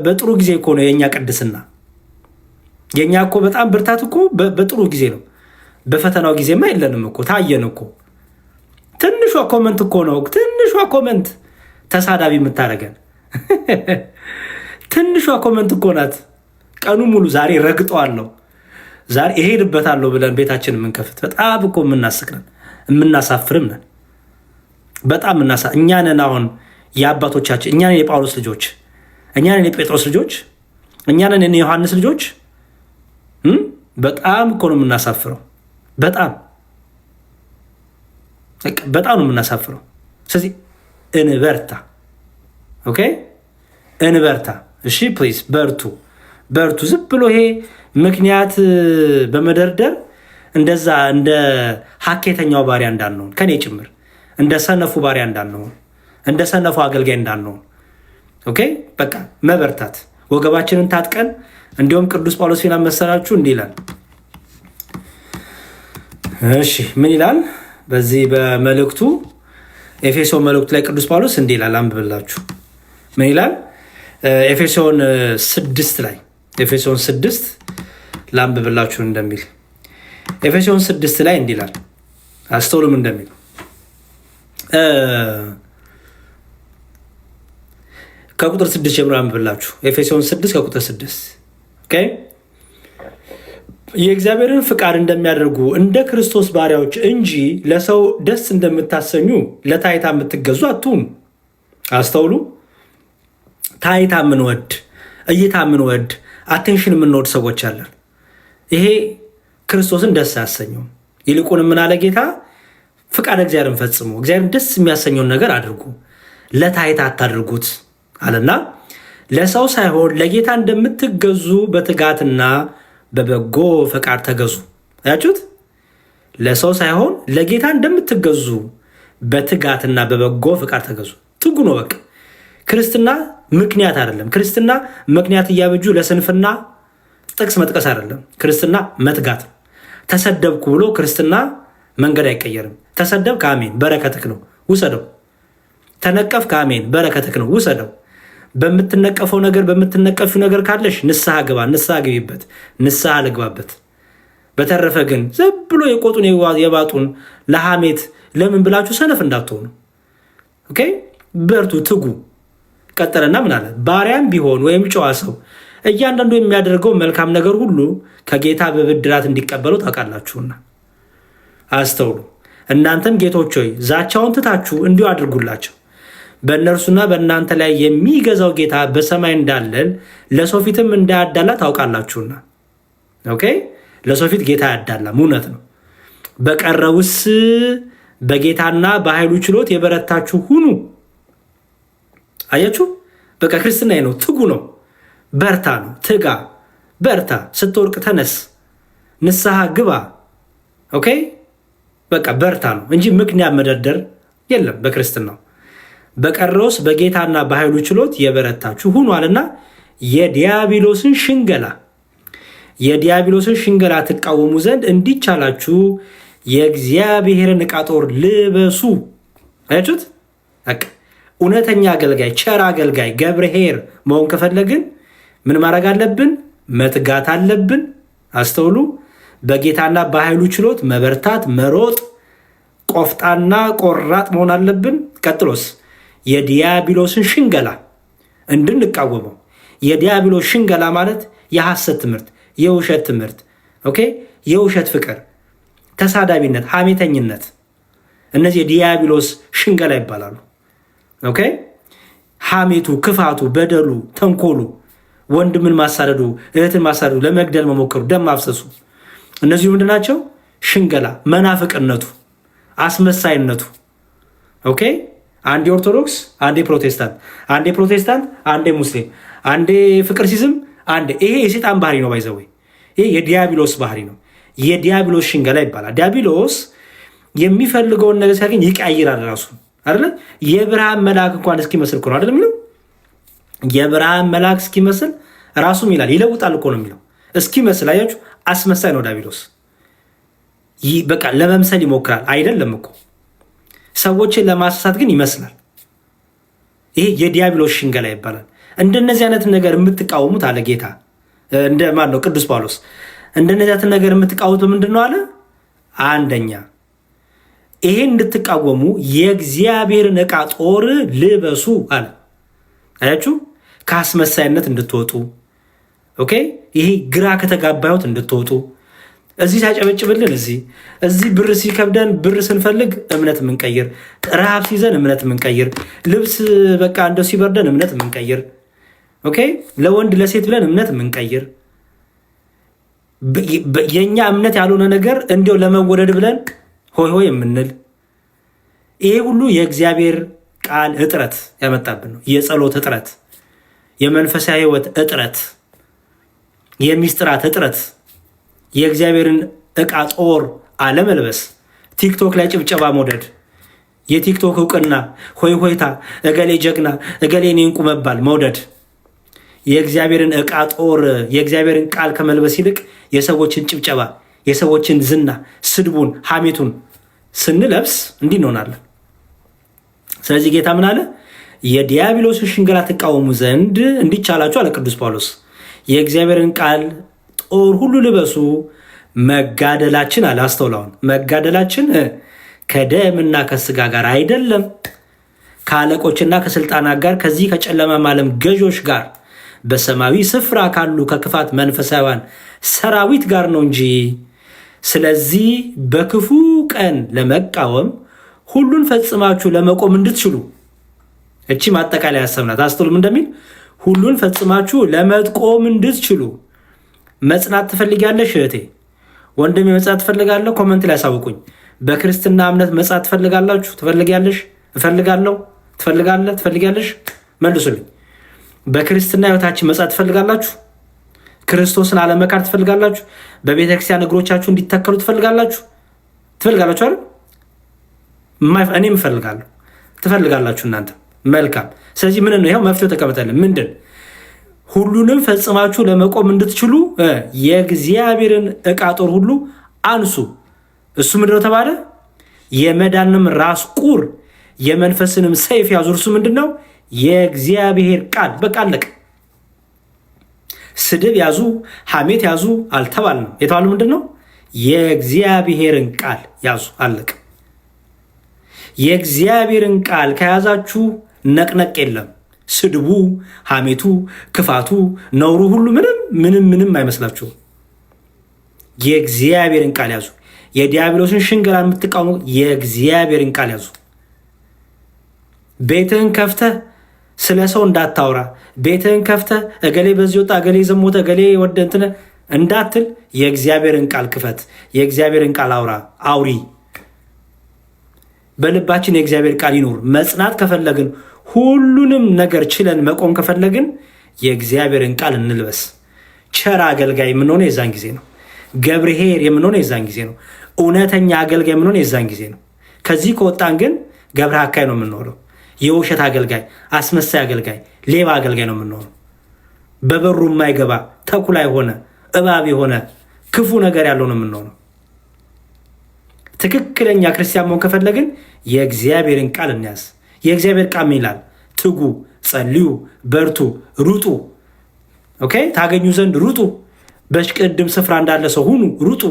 በጥሩ ጊዜ እኮ ነው የኛ ቅድስና። የኛ እኮ በጣም ብርታት እኮ በጥሩ ጊዜ ነው። በፈተናው ጊዜማ የለንም እኮ። ታየን እኮ። ትንሿ ኮመንት እኮ ነው፣ ትንሿ ኮመንት ተሳዳቢ የምታደርገን ትንሿ ኮመንት እኮ ናት። ቀኑ ሙሉ ዛሬ ረግጠዋለሁ፣ ዛሬ እሄድበታለሁ ብለን ቤታችን የምንከፍት በጣም እኮ የምናስቅነን የምናሳፍርም ነን። በጣም እኛ ነን አሁን የአባቶቻችን፣ እኛ ነን የጳውሎስ ልጆች፣ እኛ ነን የጴጥሮስ ልጆች፣ እኛ ነን የዮሐንስ ልጆች። በጣም እኮ ነው የምናሳፍረው። በጣም ነው የምናሳፍረው። ስለዚህ እንበርታ። ኦኬ፣ እንበርታ። እሺ፣ ፕሊዝ በርቱ። ዝም ብሎ ይሄ ምክንያት በመደርደር እንደዛ እንደ ሀኬተኛው ባሪያ እንዳንሆን፣ ከኔ ጭምር እንደ ሰነፉ ባሪያ እንዳንሆን፣ እንደ ሰነፉ አገልጋይ እንዳንሆን። ኦኬ፣ በቃ መበርታት፣ ወገባችንን ታጥቀን። እንዲሁም ቅዱስ ጳውሎስ ፊና መሰላችሁ እንዲህ ይላል። እሺ፣ ምን ይላል በዚህ በመልእክቱ ኤፌሶን መልእክቱ ላይ ቅዱስ ጳውሎስ እንዲህ ይላል። አንብብላችሁ ምን ይላል? ኤፌሶን 6 ላይ ኤፌሶን 6 ላንብብላችሁ እንደሚል ኤፌሶን 6 ላይ እንዲህ ይላል። አስተውሉም እንደሚል ከቁጥር 6 ጀምሮ አንብብላችሁ። ኤፌሶን 6 ከቁጥር 6 ኦኬ። የእግዚአብሔርን ፍቃድ እንደሚያደርጉ እንደ ክርስቶስ ባሪያዎች እንጂ ለሰው ደስ እንደምታሰኙ ለታይታ የምትገዙ አትሁኑ። አስተውሉ። ታይታ የምንወድ፣ እይታ የምንወድ፣ አቴንሽን የምንወድ ሰዎች አለን። ይሄ ክርስቶስን ደስ አያሰኘው። ይልቁን ምን አለ ጌታ? ፍቃድ እግዚአብሔርን ፈጽሙ፣ እግዚአብሔርን ደስ የሚያሰኘውን ነገር አድርጉ፣ ለታይታ አታድርጉት አለና ለሰው ሳይሆን ለጌታ እንደምትገዙ በትጋትና በበጎ ፈቃድ ተገዙ። አያችሁት? ለሰው ሳይሆን ለጌታ እንደምትገዙ በትጋትና በበጎ ፈቃድ ተገዙ። ትጉ ነው በቃ። ክርስትና ምክንያት አይደለም። ክርስትና ምክንያት እያበጁ ለስንፍና ጥቅስ መጥቀስ አይደለም። ክርስትና መትጋት ነው። ተሰደብኩ ብሎ ክርስትና መንገድ አይቀየርም። ተሰደብክ፣ አሜን፣ በረከትክ ነው፣ ውሰደው። ተነቀፍክ፣ አሜን፣ በረከትክ ነው፣ ውሰደው። በምትነቀፈው ነገር በምትነቀፊው ነገር ካለሽ ንስሐ ግባ፣ ንስሐ ግቢበት፣ ንስሐ ልግባበት። በተረፈ ግን ዝም ብሎ የቆጡን የባጡን ለሐሜት ለምን ብላችሁ ሰነፍ እንዳትሆኑ። ኦኬ፣ በርቱ፣ ትጉ። ቀጠለና ምን አለ? ባሪያም ቢሆን ወይም ጨዋ ሰው እያንዳንዱ የሚያደርገው መልካም ነገር ሁሉ ከጌታ በብድራት እንዲቀበለው ታውቃላችሁና አስተውሉ። እናንተም ጌቶች ሆይ ዛቻውን ትታችሁ እንዲሁ አድርጉላቸው። በእነርሱና በእናንተ ላይ የሚገዛው ጌታ በሰማይ እንዳለን ለሰው ፊትም እንዳያዳላ ታውቃላችሁና። ኦኬ፣ ለሰው ፊት ጌታ አያዳላም፣ እውነት ነው። በቀረውስ በጌታና በኃይሉ ችሎት የበረታችሁ ሁኑ። አያችሁ፣ በቃ ክርስትና ነው፣ ትጉ ነው፣ በርታ ነው፣ ትጋ፣ በርታ። ስትወርቅ ተነስ፣ ንስሐ ግባ። ኦኬ፣ በቃ በርታ ነው እንጂ ምክንያት መደርደር የለም በክርስትናው። በቀረውስ በጌታና በኃይሉ ችሎት የበረታችሁ ሁኗልና የዲያብሎስን ሽንገላ ትቃወሙ ዘንድ እንዲቻላችሁ የእግዚአብሔርን ዕቃ ጦር ልበሱ። አያችሁት? እውነተኛ አገልጋይ፣ ቸር አገልጋይ ገብርኄር መሆን ከፈለግን ምን ማድረግ አለብን? መትጋት አለብን። አስተውሉ። በጌታና በኃይሉ ችሎት መበርታት፣ መሮጥ፣ ቆፍጣና ቆራጥ መሆን አለብን። ቀጥሎስ የዲያብሎስን ሽንገላ እንድንቃወመው። የዲያብሎስ ሽንገላ ማለት የሐሰት ትምህርት፣ የውሸት ትምህርት፣ ኦኬ፣ የውሸት ፍቅር፣ ተሳዳቢነት፣ ሐሜተኝነት፣ እነዚህ የዲያብሎስ ሽንገላ ይባላሉ። ኦኬ፣ ሐሜቱ፣ ክፋቱ፣ በደሉ፣ ተንኮሉ፣ ወንድምን ማሳደዱ፣ እህትን ማሳደዱ፣ ለመግደል መሞከሩ፣ ደም ማፍሰሱ፣ እነዚሁ ምንድን ናቸው? ሽንገላ፣ መናፍቅነቱ፣ አስመሳይነቱ። ኦኬ፣ አንዴ ኦርቶዶክስ፣ አንዴ ፕሮቴስታንት፣ አንዴ ፕሮቴስታንት፣ አንዴ ሙስሊም፣ አንዴ ፍቅር ሲዝም፣ አንዴ ይሄ የሴጣን ባህሪ ነው። ባይዘወይ ይሄ የዲያብሎስ ባህሪ ነው። የዲያብሎስ ሽንገላ ይባላል። ዲያብሎስ የሚፈልገውን ነገር ሲያገኝ ይቀይራል ራሱ አይደለ? የብርሃን መልአክ እንኳን እስኪመስል እኮ ነው አይደል የሚለው? የብርሃን መልአክ እስኪመስል ራሱም ይላል፣ ይለውጣል እኮ ነው የሚለው። እስኪመስል አያችሁ፣ አስመሳይ ነው ዲያብሎስ። በቃ ለመምሰል ይሞክራል። አይደለም እኮ ሰዎችን ለማሳሳት ግን ይመስላል። ይሄ የዲያብሎስ ሽንገላ ይባላል። እንደነዚህ አይነት ነገር የምትቃወሙት አለ ጌታ፣ እንደ ማን ነው? ቅዱስ ጳውሎስ እንደነዚህ አይነት ነገር የምትቃወሙት ምንድን ነው አለ? አንደኛ ይሄን እንድትቃወሙ የእግዚአብሔርን ዕቃ ጦር ልበሱ አለ። አያችሁ፣ ከአስመሳይነት እንድትወጡ። ኦኬ፣ ይሄ ግራ ከተጋባዩት እንድትወጡ። እዚህ ሲያጨበጭብልን እዚህ ብር ሲከብደን ብር ስንፈልግ እምነት የምንቀይር፣ ረሃብ ሲይዘን እምነት የምንቀይር፣ ልብስ በቃ እንደው ሲበርደን እምነት የምንቀይር፣ ኦኬ፣ ለወንድ ለሴት ብለን እምነት የምንቀይር፣ የኛ እምነት ያልሆነ ነገር እንዲው ለመወደድ ብለን ሆይ ሆይ የምንል፣ ይሄ ሁሉ የእግዚአብሔር ቃል እጥረት ያመጣብን ነው። የጸሎት እጥረት፣ የመንፈሳዊ ሕይወት እጥረት፣ የሚስጥራት እጥረት፣ የእግዚአብሔርን ዕቃ ጦር አለመልበስ፣ ቲክቶክ ላይ ጭብጨባ መውደድ፣ የቲክቶክ እውቅና፣ ሆይ ሆይታ፣ እገሌ ጀግና፣ እገሌ እኔ እንቁ መባል መውደድ፣ የእግዚአብሔርን ዕቃ ጦር የእግዚአብሔርን ቃል ከመልበስ ይልቅ የሰዎችን ጭብጨባ፣ የሰዎችን ዝና፣ ስድቡን፣ ሐሜቱን ስንለብስ እንዲህ እንሆናለን። ስለዚህ ጌታ ምን አለ? የዲያብሎስን ሽንገላ ትቃወሙ ዘንድ እንዲቻላችሁ አለ ቅዱስ ጳውሎስ። የእግዚአብሔርን ቃል ጦር ሁሉ ልበሱ፣ መጋደላችን አለ። አስተውላውን፣ መጋደላችን ከደምና ከስጋ ጋር አይደለም፣ ከአለቆችና ከስልጣናት ጋር፣ ከዚህ ከጨለማ ዓለም ገዦች ጋር፣ በሰማያዊ ስፍራ ካሉ ከክፋት መንፈሳውያን ሰራዊት ጋር ነው እንጂ። ስለዚህ በክፉ ቀን ለመቃወም ሁሉን ፈጽማችሁ ለመቆም እንድትችሉ። እቺ ማጠቃለያ ያሰብናት። አስተውሉም እንደሚል ሁሉን ፈጽማችሁ ለመቆም እንድትችሉ። መጽናት ትፈልጊያለሽ እህቴ? ወንድሜ መጽናት ትፈልጋለሁ? ኮመንት ላይ ያሳውቁኝ። በክርስትና እምነት መጽናት ትፈልጋላችሁ? ትፈልጊያለሽ? እፈልጋለሁ። ትፈልጋለህ? ትፈልጊያለሽ? መልሱልኝ። በክርስትና ህይወታችን መጽናት ትፈልጋላችሁ? ክርስቶስን አለመካድ ትፈልጋላችሁ? በቤተክርስቲያን እግሮቻችሁ እንዲተከሉ ትፈልጋላችሁ? ትፈልጋላችሁ አይደል? እኔም እፈልጋለሁ። ትፈልጋላችሁ እናንተ? መልካም። ስለዚህ ምን ነው ይሄው መፍትሄው ተቀምጠልን። ምንድን? ሁሉንም ፈጽማችሁ ለመቆም እንድትችሉ የእግዚአብሔርን ዕቃ ጦር ሁሉ አንሱ። እሱ ምንድነው ተባለ? የመዳንም ራስ ቁር የመንፈስንም ሰይፍ ያዙ። እርሱ ምንድን ነው? የእግዚአብሔር ቃል። በቃ አለቀ። ስድብ ያዙ፣ ሐሜት ያዙ አልተባልንም። የተባሉ ምንድን ነው? የእግዚአብሔርን ቃል ያዙ። አለቀ። የእግዚአብሔርን ቃል ከያዛችሁ ነቅነቅ የለም። ስድቡ፣ ሐሜቱ፣ ክፋቱ፣ ነውሩ ሁሉ ምንም አይመስላችሁም። የእግዚአብሔርን ቃል ያዙ። የዲያብሎስን ሽንገላ የምትቃወሙ የእግዚአብሔርን ቃል ያዙ። ቤትህን ከፍተህ ስለ ሰው እንዳታወራ፣ ቤትህን ከፍተህ እገሌ በዚህ ወጣ፣ እገሌ ዘሞተ፣ እገሌ ወደ እንትን እንዳትል የእግዚአብሔርን ቃል ክፈት። የእግዚአብሔርን ቃል አውሪ። በልባችን የእግዚአብሔር ቃል ይኖር። መጽናት ከፈለግን፣ ሁሉንም ነገር ችለን መቆም ከፈለግን የእግዚአብሔርን ቃል እንልበስ። ቸር አገልጋይ የምንሆነ የዛን ጊዜ ነው። ገብርኄር የምንሆነ የዛን ጊዜ ነው። እውነተኛ አገልጋይ የምንሆነ የዛን ጊዜ ነው። ከዚህ ከወጣን ግን ገብረ አካይ ነው የምንሆነው። የውሸት አገልጋይ፣ አስመሳይ አገልጋይ፣ ሌባ አገልጋይ ነው የምንሆነው። በበሩ የማይገባ ተኩላ የሆነ እባብ የሆነ ክፉ ነገር ያለው ነው የምንሆነው። ትክክለኛ ክርስቲያን መሆን ከፈለግን የእግዚአብሔርን ቃል እንያዝ። የእግዚአብሔር ቃል ምን ይላል? ትጉ፣ ጸልዩ፣ በርቱ፣ ሩጡ። ኦኬ፣ ታገኙ ዘንድ ሩጡ። በሽቅድም ስፍራ እንዳለ ሰው ሁኑ፣ ሩጡ።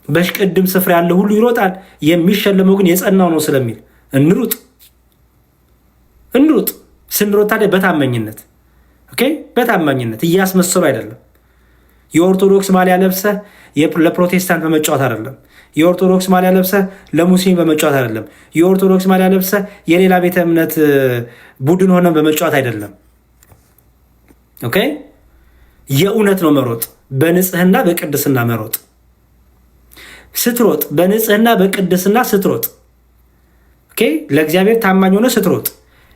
በሽቅድም ስፍራ ያለ ሁሉ ይሮጣል፣ የሚሸለመው ግን የጸናው ነው ስለሚል እንሩጥ። ስንሮጥ ታዲያ በታማኝነት በታማኝነት እያስመሰሉ አይደለም። የኦርቶዶክስ ማሊያ ለብሰህ ለፕሮቴስታንት በመጫወት አይደለም። የኦርቶዶክስ ማሊያ ለብሰህ ለሙስሊም በመጫወት አይደለም። የኦርቶዶክስ ማሊያ ለብሰህ የሌላ ቤተ እምነት ቡድን ሆነን በመጫወት አይደለም። ኦኬ፣ የእውነት ነው መሮጥ፣ በንጽህና በቅድስና መሮጥ። ስትሮጥ በንጽህና በቅድስና ስትሮጥ፣ ኦኬ፣ ለእግዚአብሔር ታማኝ ሆነ ስትሮጥ፣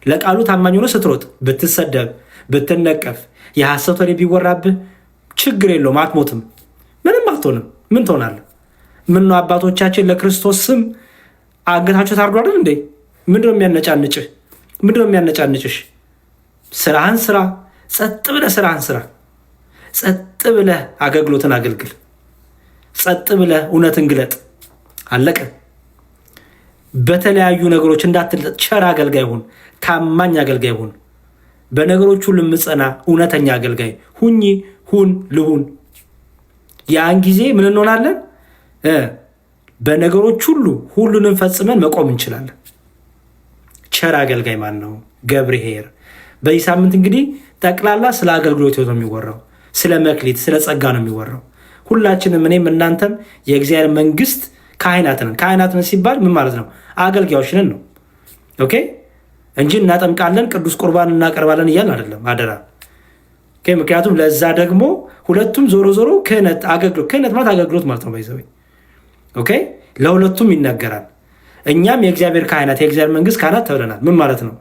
ለቃሉ ታማኝ ሆነ ስትሮጥ፣ ብትሰደብ፣ ብትነቀፍ፣ የሐሰት ወሬ ቢወራብህ ችግር የለውም፣ አትሞትም፣ ምንም አትሆንም። ምን ትሆናለህ? ምነው አባቶቻችን ለክርስቶስ ስም አንገታቸው ታርዶ አይደል እንዴ? ምንድነው የሚያነጫንጭህ? ምንድነው የሚያነጫንጭሽ? ስራህን ስራ፣ ጸጥ ብለህ ስራህን ስራ። ጸጥ ብለህ አገልግሎትን አገልግል። ጸጥ ብለህ እውነትን ግለጥ። አለቀ። በተለያዩ ነገሮች እንዳትለጥ። ቸር አገልጋይ ሁን፣ ታማኝ አገልጋይ ሁን። በነገሮች ሁሉ የምጸና እውነተኛ አገልጋይ ልሁን። ያን ጊዜ ምን እንሆናለን? በነገሮች ሁሉ ሁሉንም ፈጽመን መቆም እንችላለን። ቸር አገልጋይ ማን ነው? ገብርኄር። በዚህ ሳምንት እንግዲህ ጠቅላላ ስለ አገልግሎት ነው የሚወራው፣ ስለ መክሊት፣ ስለ ጸጋ ነው የሚወራው። ሁላችንም እኔም እናንተም የእግዚአብሔር መንግስት ካህናት ነን። ካህናት ነን ሲባል ምን ማለት ነው? አገልጋዮች ነን ነው። ኦኬ፣ እንጂ እናጠምቃለን፣ ቅዱስ ቁርባን እናቀርባለን እያልን አይደለም። አደራ። ምክንያቱም ለዛ ደግሞ ሁለቱም ዞሮ ክህነት ማለት አገልግሎት ማለት ነው። ባይዘው ኦኬ፣ ለሁለቱም ይነገራል። እኛም የእግዚአብሔር ካህናት፣ የእግዚአብሔር መንግስት ካህናት ተብለናል። ምን ማለት ነው?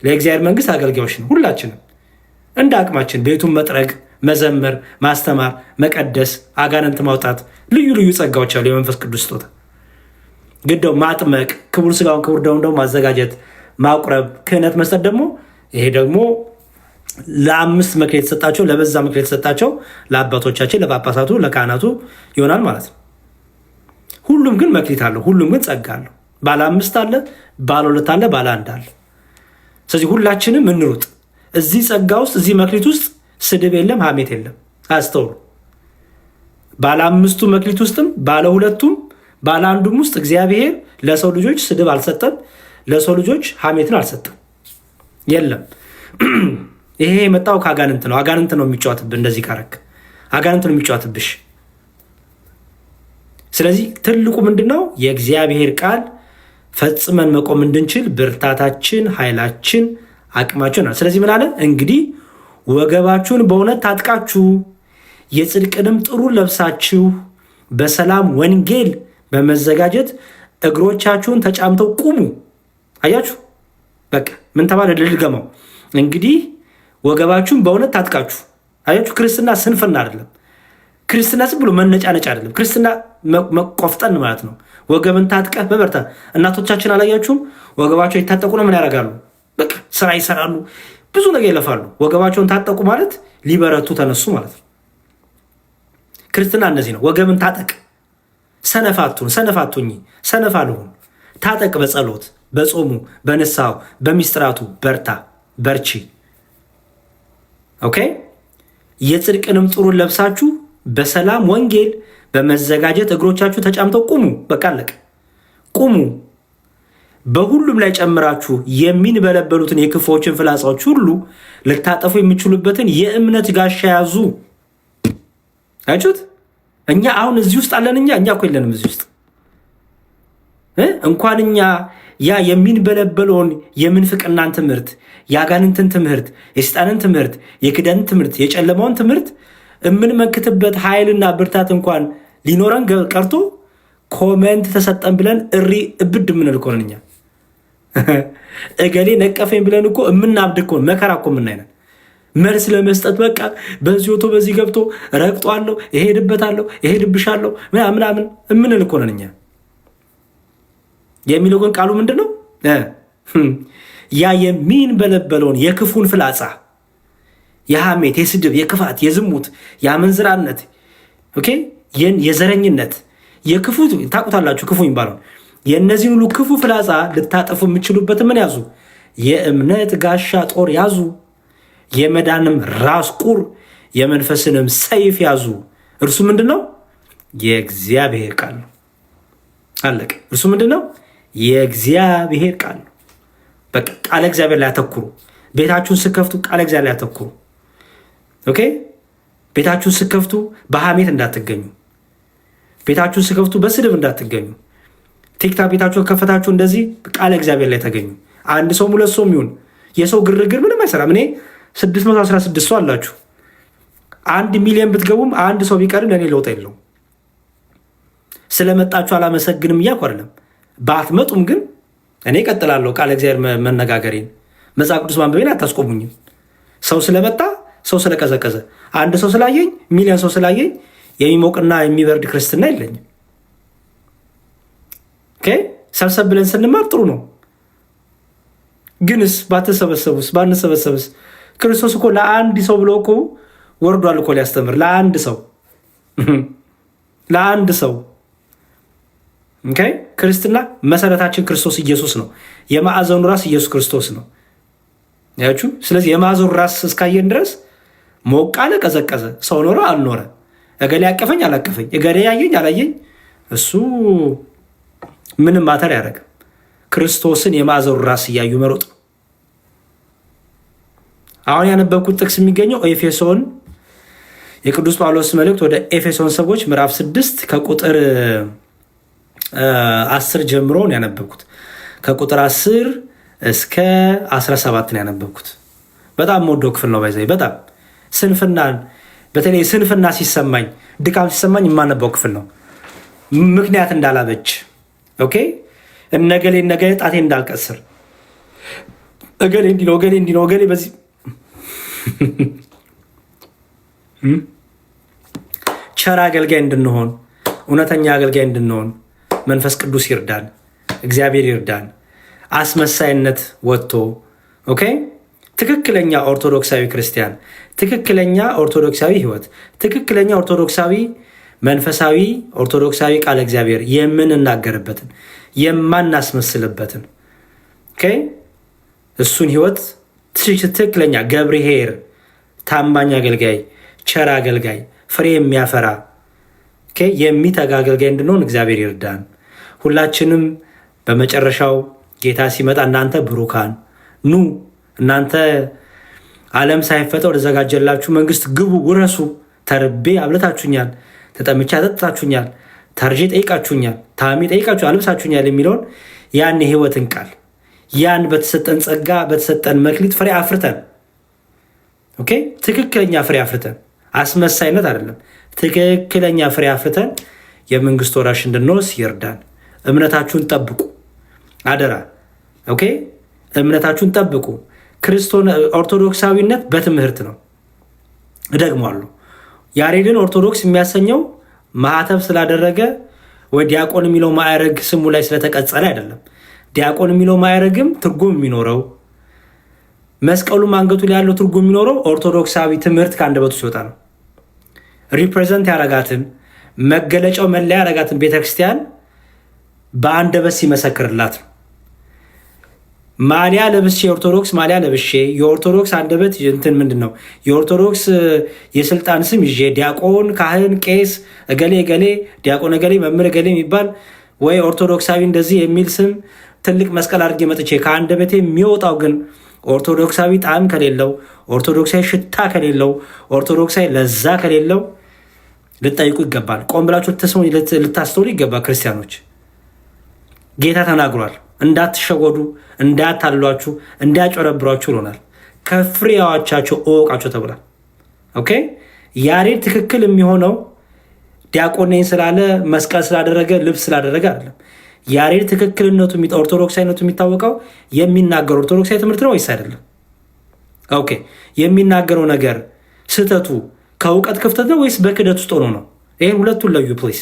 ለእግዚአብሔር መንግስት አገልጋዮች ነው። ሁላችንም እንደ አቅማችን ቤቱን መጥረግ፣ መዘመር፣ ማስተማር፣ መቀደስ፣ አጋንንት ማውጣት፣ ልዩ ልዩ ጸጋዎች አሉ። የመንፈስ ቅዱስ ስጦታ ግደው ማጥመቅ፣ ክቡር ስጋውን ክቡር ደሙን ደግሞ ማዘጋጀት፣ ማቁረብ፣ ክህነት መስጠት ደግሞ ይሄ ደግሞ ለአምስት መክሊት የተሰጣቸው ለበዛ መክሊት የተሰጣቸው ለአባቶቻችን ለጳጳሳቱ ለካህናቱ ይሆናል ማለት ነው። ሁሉም ግን መክሊት አለው። ሁሉም ግን ጸጋ አለው። ባለ 5 አለ፣ ባለ 2 አለ፣ ባለ 1 አለ። ስለዚህ ሁላችንም እንሩጥ። እዚህ ጸጋ ውስጥ እዚህ መክሊት ውስጥ ስድብ የለም፣ ሐሜት የለም። አስተውሉ። ባለ 5ቱ መክሊት ውስጥም ባለ 2ቱም ባለ 1ዱም ውስጥ እግዚአብሔር ለሰው ልጆች ስድብ አልሰጠም፣ ለሰው ልጆች ሐሜትን አልሰጠም። የለም። ይሄ የመጣው ከአጋንንት ነው። አጋንንት ነው የሚጫወትብህ። እንደዚህ ካረክ አጋንንት ነው የሚጫወትብሽ። ስለዚህ ትልቁ ምንድነው? የእግዚአብሔር ቃል ፈጽመን መቆም እንድንችል ብርታታችን፣ ኃይላችን፣ አቅማችን ነው። ስለዚህ ምን አለ? እንግዲህ ወገባችሁን በእውነት ታጥቃችሁ የጽድቅንም ጥሩር ለብሳችሁ በሰላም ወንጌል በመዘጋጀት እግሮቻችሁን ተጫምተው ቁሙ። አያችሁ? በቃ ምን ተባለ? ልድገመው። እንግዲህ ወገባችሁን በእውነት ታጥቃችሁ። አያችሁ? ክርስትና ስንፍና አይደለም። ክርስትና ዝም ብሎ መነጫነጭ አይደለም። ክርስትና መቆፍጠን ማለት ነው። ወገብን ታጥቀህ በበርታ። እናቶቻችን አላያችሁም? ወገባቸው የታጠቁ ነው። ምን ያደርጋሉ? በቃ ስራ ይሰራሉ፣ ብዙ ነገር ይለፋሉ። ወገባቸውን ታጠቁ ማለት ሊበረቱ ተነሱ ማለት ነው። ክርስትና እነዚህ ነው። ወገብን ታጠቅ። ሰነፋቱኝ፣ ሰነፍ አልሁን። ታጠቅ በጸሎት በጾሙ በንስሐው በሚስጥራቱ በርቺ። ኦኬ። የጽድቅንም ጥሩን ለብሳችሁ በሰላም ወንጌል በመዘጋጀት እግሮቻችሁ ተጫምተው ቁሙ። በቃ አለቀ። ቁሙ። በሁሉም ላይ ጨምራችሁ የሚንበለበሉትን የክፉዎችን ፍላጻዎች ሁሉ ልታጠፉ የሚችሉበትን የእምነት ጋሻ ያዙ። አያችሁት? እኛ አሁን እዚህ ውስጥ አለን። እኛ እኮ የለንም እዚህ ውስጥ እንኳን እኛ ያ የሚንበለበለውን የምንፍቅናን ትምህርት፣ የአጋንንትን ትምህርት፣ የሰይጣንን ትምህርት፣ የክደንን ትምህርት፣ የጨለማውን ትምህርት የምንመክትበት ኃይልና ብርታት እንኳን ሊኖረን ቀርቶ ኮመንት ተሰጠን ብለን እብድ የምንል እኮ ነን እኛ። እገሌ ነቀፈኝ ብለን እኮ የምናብድ እኮ መከራ እኮ የምናይነን መልስ ለመስጠት በቃ በዚህ ወቶ በዚህ ገብቶ ረግጧለሁ፣ እሄድበታለሁ፣ እሄድብሻለሁ ምናምን የምንል እኮ ነን እኛ። የሚለው ግን ቃሉ ምንድን ነው? ያ የሚንበለበለውን የክፉን ፍላጻ፣ የሐሜት፣ የስድብ፣ የክፋት፣ የዝሙት፣ የአመንዝራነት፣ ኦኬ፣ የዘረኝነት፣ የክፉ ታውቁታላችሁ፣ ክፉ የሚባለው የእነዚህን ሁሉ ክፉ ፍላጻ ልታጠፉ የምችሉበት ምን ያዙ? የእምነት ጋሻ ጦር ያዙ። የመዳንም ራስ ቁር የመንፈስንም ሰይፍ ያዙ። እርሱ ምንድን ነው? የእግዚአብሔር ቃል ነው። አለቀ። እርሱ ምንድን ነው? የእግዚአብሔር ቃል ነው። በቃ ቃለ እግዚአብሔር ላይ አተኩሩ። ቤታችሁን ስከፍቱ ቃለ እግዚአብሔር ላይ አተኩሩ። ኦኬ። ቤታችሁን ስከፍቱ በሐሜት እንዳትገኙ። ቤታችሁን ስከፍቱ በስድብ እንዳትገኙ። ቲክታክ ቤታችሁን ከፈታችሁ እንደዚህ ቃለ እግዚአብሔር ላይ ተገኙ። አንድ ሰው ሁለት ሰው የሚሆን የሰው ግርግር ምንም አይሰራም። እኔ 616 ሰው አላችሁ። 1 ሚሊዮን ብትገቡም አንድ ሰው ቢቀርም ለእኔ ለውጥ የለውም። ስለመጣችሁ አላመሰግንም እያልኩ አይደለም። ባትመጡም ግን እኔ እቀጥላለሁ ቃለ እግዚአብሔር መነጋገሬን፣ መጽሐፍ ቅዱስ ማንበቤን አታስቆሙኝም። ሰው ስለመጣ ሰው ስለቀዘቀዘ አንድ ሰው ስላየኝ ሚሊዮን ሰው ስላየኝ የሚሞቅና የሚበርድ ክርስትና የለኝም። ሰብሰብ ብለን ስንማር ጥሩ ነው። ግንስ ባትሰበሰቡስ ባንሰበሰብስ? ክርስቶስ እኮ ለአንድ ሰው ብሎ እኮ ወርዷል እኮ ሊያስተምር። ለአንድ ሰው ክርስትና መሰረታችን ክርስቶስ ኢየሱስ ነው። የማዕዘኑ ራስ ኢየሱስ ክርስቶስ ነው ያችሁ። ስለዚህ የማዕዘኑ ራስ እስካየን ድረስ ሞቅ አለ ቀዘቀዘ፣ ሰው ኖረ አልኖረ፣ እገሌ ያቀፈኝ አላቀፈኝ፣ እገሌ ያየኝ አላየኝ፣ እሱ ምንም ማተር ያደረገ ክርስቶስን የማዕዘኑ ራስ እያዩ መሮጥ። አሁን ያነበብኩት ጥቅስ የሚገኘው ኤፌሶን፣ የቅዱስ ጳውሎስ መልእክት ወደ ኤፌሶን ሰዎች ምዕራፍ 6 ከቁጥር 10 ጀምሮ ነው ያነበብኩት። ከቁጥር 10 እስከ 17 ነው ያነበብኩት። በጣም የምወደው ክፍል ነው። ባይዘይ በጣም ስንፍናን፣ በተለይ ስንፍና ሲሰማኝ፣ ድካም ሲሰማኝ የማነበው ክፍል ነው። ምክንያት እንዳላበጅ፣ ኦኬ፣ እነገሌ ጣቴ እንዳልቀስር፣ እገሌ እንዲህ ነው፣ እገሌ እንዲህ ነው፣ እገሌ በዚህ ቸር አገልጋይ እንድንሆን፣ እውነተኛ አገልጋይ እንድንሆን መንፈስ ቅዱስ ይርዳን፣ እግዚአብሔር ይርዳን። አስመሳይነት ወጥቶ ኦኬ፣ ትክክለኛ ኦርቶዶክሳዊ ክርስቲያን፣ ትክክለኛ ኦርቶዶክሳዊ ህይወት፣ ትክክለኛ ኦርቶዶክሳዊ መንፈሳዊ ኦርቶዶክሳዊ ቃለ እግዚአብሔር የምንናገርበትን የማናስመስልበትን ኦኬ፣ እሱን ህይወት ትክክለኛ ገብርኄር ታማኝ አገልጋይ፣ ቸር አገልጋይ፣ ፍሬ የሚያፈራ የሚተጋ አገልጋይ እንድንሆን እግዚአብሔር ይርዳን። ሁላችንም በመጨረሻው ጌታ ሲመጣ እናንተ ብሩካን ኑ፣ እናንተ ዓለም ሳይፈጠር ወደዘጋጀላችሁ መንግስት ግቡ፣ ውረሱ። ተርቤ አብልታችሁኛል፣ ተጠምቼ አጠጥታችሁኛል፣ ታርዤ ጠይቃችሁኛል፣ ታሜ ጠይቃችሁ አልብሳችሁኛል የሚለውን ያን የህይወትን ቃል ያን በተሰጠን ጸጋ በተሰጠን መክሊት ፍሬ አፍርተን ኦኬ፣ ትክክለኛ ፍሬ አፍርተን፣ አስመሳይነት አይደለም፣ ትክክለኛ ፍሬ አፍርተን የመንግስት ወራሽ እንድንወርስ ይርዳን። እምነታችሁን ጠብቁ አደራ። ኦኬ፣ እምነታችሁን ጠብቁ። ኦርቶዶክሳዊነት በትምህርት ነው። እደግማለሁ፣ ያሬድን ኦርቶዶክስ የሚያሰኘው ማህተብ ስላደረገ ወይ ዲያቆን የሚለው ማዕረግ ስሙ ላይ ስለተቀጸለ አይደለም። ዲያቆን የሚለው ማዕረግም ትርጉም የሚኖረው መስቀሉም አንገቱ ላይ ያለው ትርጉም የሚኖረው ኦርቶዶክሳዊ ትምህርት ከአንደበቱ ሲወጣ ነው። ሪፕሬዘንት ያረጋትን መገለጫው መለያ ያረጋትን ቤተክርስቲያን በአንደበት ሲመሰክርላት ነው። ማሊያ ለብሼ የኦርቶዶክስ ማሊያ ለብሼ የኦርቶዶክስ አንደበት እንትን ምንድን ነው የኦርቶዶክስ የስልጣን ስም ይዤ ዲያቆን፣ ካህን፣ ቄስ እገሌ እገሌ ዲያቆን እገሌ መምህር እገሌ የሚባል ወይ ኦርቶዶክሳዊ እንደዚህ የሚል ስም ትልቅ መስቀል አድርጌ መጥቼ ከአንደበቴ የሚወጣው ግን ኦርቶዶክሳዊ ጣዕም ከሌለው፣ ኦርቶዶክሳዊ ሽታ ከሌለው፣ ኦርቶዶክሳዊ ለዛ ከሌለው ልጠይቁ ይገባል። ቆም ብላችሁ ልታስተውሉ ይገባል። ክርስቲያኖች ጌታ ተናግሯል። እንዳትሸወዱ፣ እንዳያታልሏችሁ፣ እንዳያጨረብሯችሁ ይሆናል። ከፍሬያዎቻቸው እወቃቸው ተብሏል። ኦኬ ያሬድ ትክክል የሚሆነው ዲያቆን ነኝ ስላለ መስቀል ስላደረገ ልብስ ስላደረገ አይደለም። ያሬድ ትክክልነቱ ኦርቶዶክሳዊነቱ የሚታወቀው የሚናገረው ኦርቶዶክሳዊ ትምህርት ነው ወይስ አይደለም? ኦኬ የሚናገረው ነገር ስህተቱ ከእውቀት ክፍተት ነው ወይስ በክደት ውስጥ ሆኖ ነው? ይህን ሁለቱን ለዩ ፕሊስ።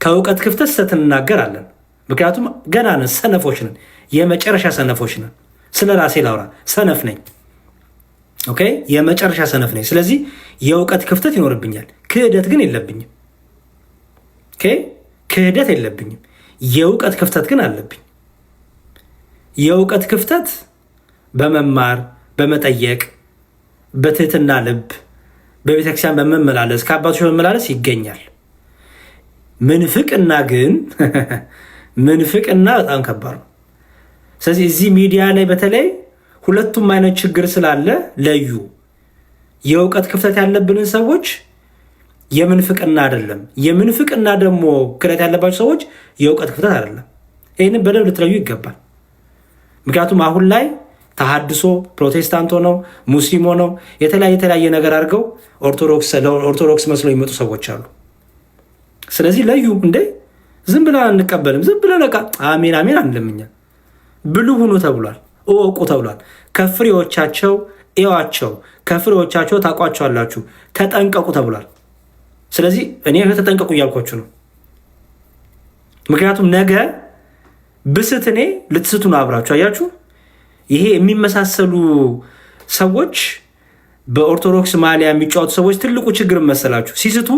ከእውቀት ክፍተት ስህተት እንናገራለን። ምክንያቱም ገና ነን፣ ሰነፎች ነን፣ የመጨረሻ ሰነፎች ነን። ስለ ራሴ ላውራ፣ ሰነፍ ነኝ። ኦኬ የመጨረሻ ሰነፍ ነኝ። ስለዚህ የእውቀት ክፍተት ይኖርብኛል፣ ክህደት ግን የለብኝም። ኦኬ ክህደት የለብኝም፣ የእውቀት ክፍተት ግን አለብኝ። የእውቀት ክፍተት በመማር በመጠየቅ በትህትና ልብ በቤተክርስቲያን በመመላለስ ከአባቶች በመመላለስ ይገኛል። ምንፍቅና ግን ምንፍቅና በጣም ከባድ ነው። ስለዚህ እዚህ ሚዲያ ላይ በተለይ ሁለቱም አይነት ችግር ስላለ ለዩ። የእውቀት ክፍተት ያለብንን ሰዎች የምንፍቅና አይደለም፣ የምንፍቅና ደግሞ ክረት ያለባቸው ሰዎች የእውቀት ክፍተት አይደለም። ይህንን በደንብ ልትለዩ ይገባል። ምክንያቱም አሁን ላይ ተሐድሶ ፕሮቴስታንት ሆነው ሙስሊም ሆነው የተለያየ ነገር አድርገው ኦርቶዶክስ መስለው የሚመጡ ሰዎች አሉ። ስለዚህ ለዩ። እንዴ ዝም ብለን አንቀበልም። ዝም ብለን በቃ አሜን አሜን አንለምኛል። ብልህ ሁኑ ተብሏል፣ እወቁ ተብሏል። ከፍሬዎቻቸው እዩዋቸው፣ ከፍሬዎቻቸው ታውቋቸዋላችሁ፣ ተጠንቀቁ ተብሏል። ስለዚህ እኔ ተጠንቀቁ እያልኳችሁ ነው። ምክንያቱም ነገ ብስት እኔ ልትስቱ ነው አብራችሁ። አያችሁ ይሄ የሚመሳሰሉ ሰዎች በኦርቶዶክስ ማሊያ የሚጫወቱ ሰዎች ትልቁ ችግር መሰላችሁ? ሲስቱ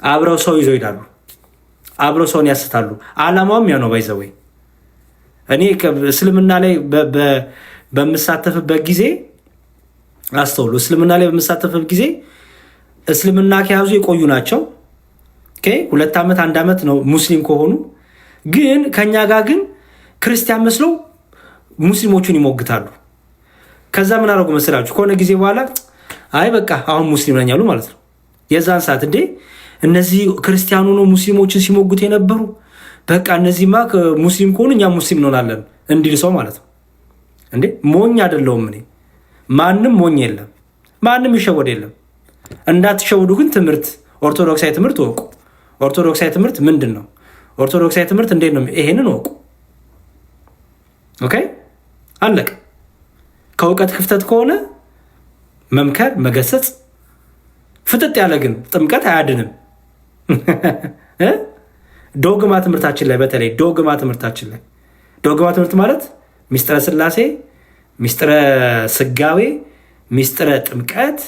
አብረው ሰው ይዘው ይሄዳሉ፣ አብረው ሰውን ያስታሉ። አላማውም ያ ነው። ባይዘወይ እኔ እስልምና ላይ በምሳተፍበት ጊዜ አስተውሉ። እስልምና ላይ በምሳተፍበት ጊዜ እስልምና ከያዙ የቆዩ ናቸው። 2 ዓመት 1 ዓመት ነው ሙስሊም ከሆኑ። ግን ከኛ ጋር ግን ክርስቲያን መስለው ሙስሊሞቹን ይሞግታሉ። ከዛ ምን አደረጉ መስላችሁ? ከሆነ ጊዜ በኋላ አይ በቃ አሁን ሙስሊም ነኝ አሉ ማለት ነው። የዛን ሰዓት እንዴ እነዚህ ክርስቲያኑ ነው ሙስሊሞችን ሲሞግቱ የነበሩ፣ በቃ እነዚህማ ሙስሊም ከሆኑ እኛ ሙስሊም እንሆናለን እንዲል ሰው ማለት ነው። እንዴ ሞኝ አይደለሁም እኔ። ማንም ሞኝ የለም፣ ማንም ይሸወድ የለም። እንዳትሸወዱ ግን ትምህርት ኦርቶዶክሳዊ ትምህርት ወቁ። ኦርቶዶክሳዊ ትምህርት ምንድን ነው? ኦርቶዶክሳዊ ትምህርት እንዴት ነው? ይሄንን ወቁ። ኦኬ አለቀ። ከእውቀት ክፍተት ከሆነ መምከር መገሰጽ፣ ፍጥጥ ያለ ግን ጥምቀት አያድንም። ዶግማ ትምህርታችን ላይ በተለይ ዶግማ ትምህርት ማለት ሚስጥረ ስላሴ፣ ሚስጥረ ስጋዌ፣ ሚስጥረ ጥምቀት፣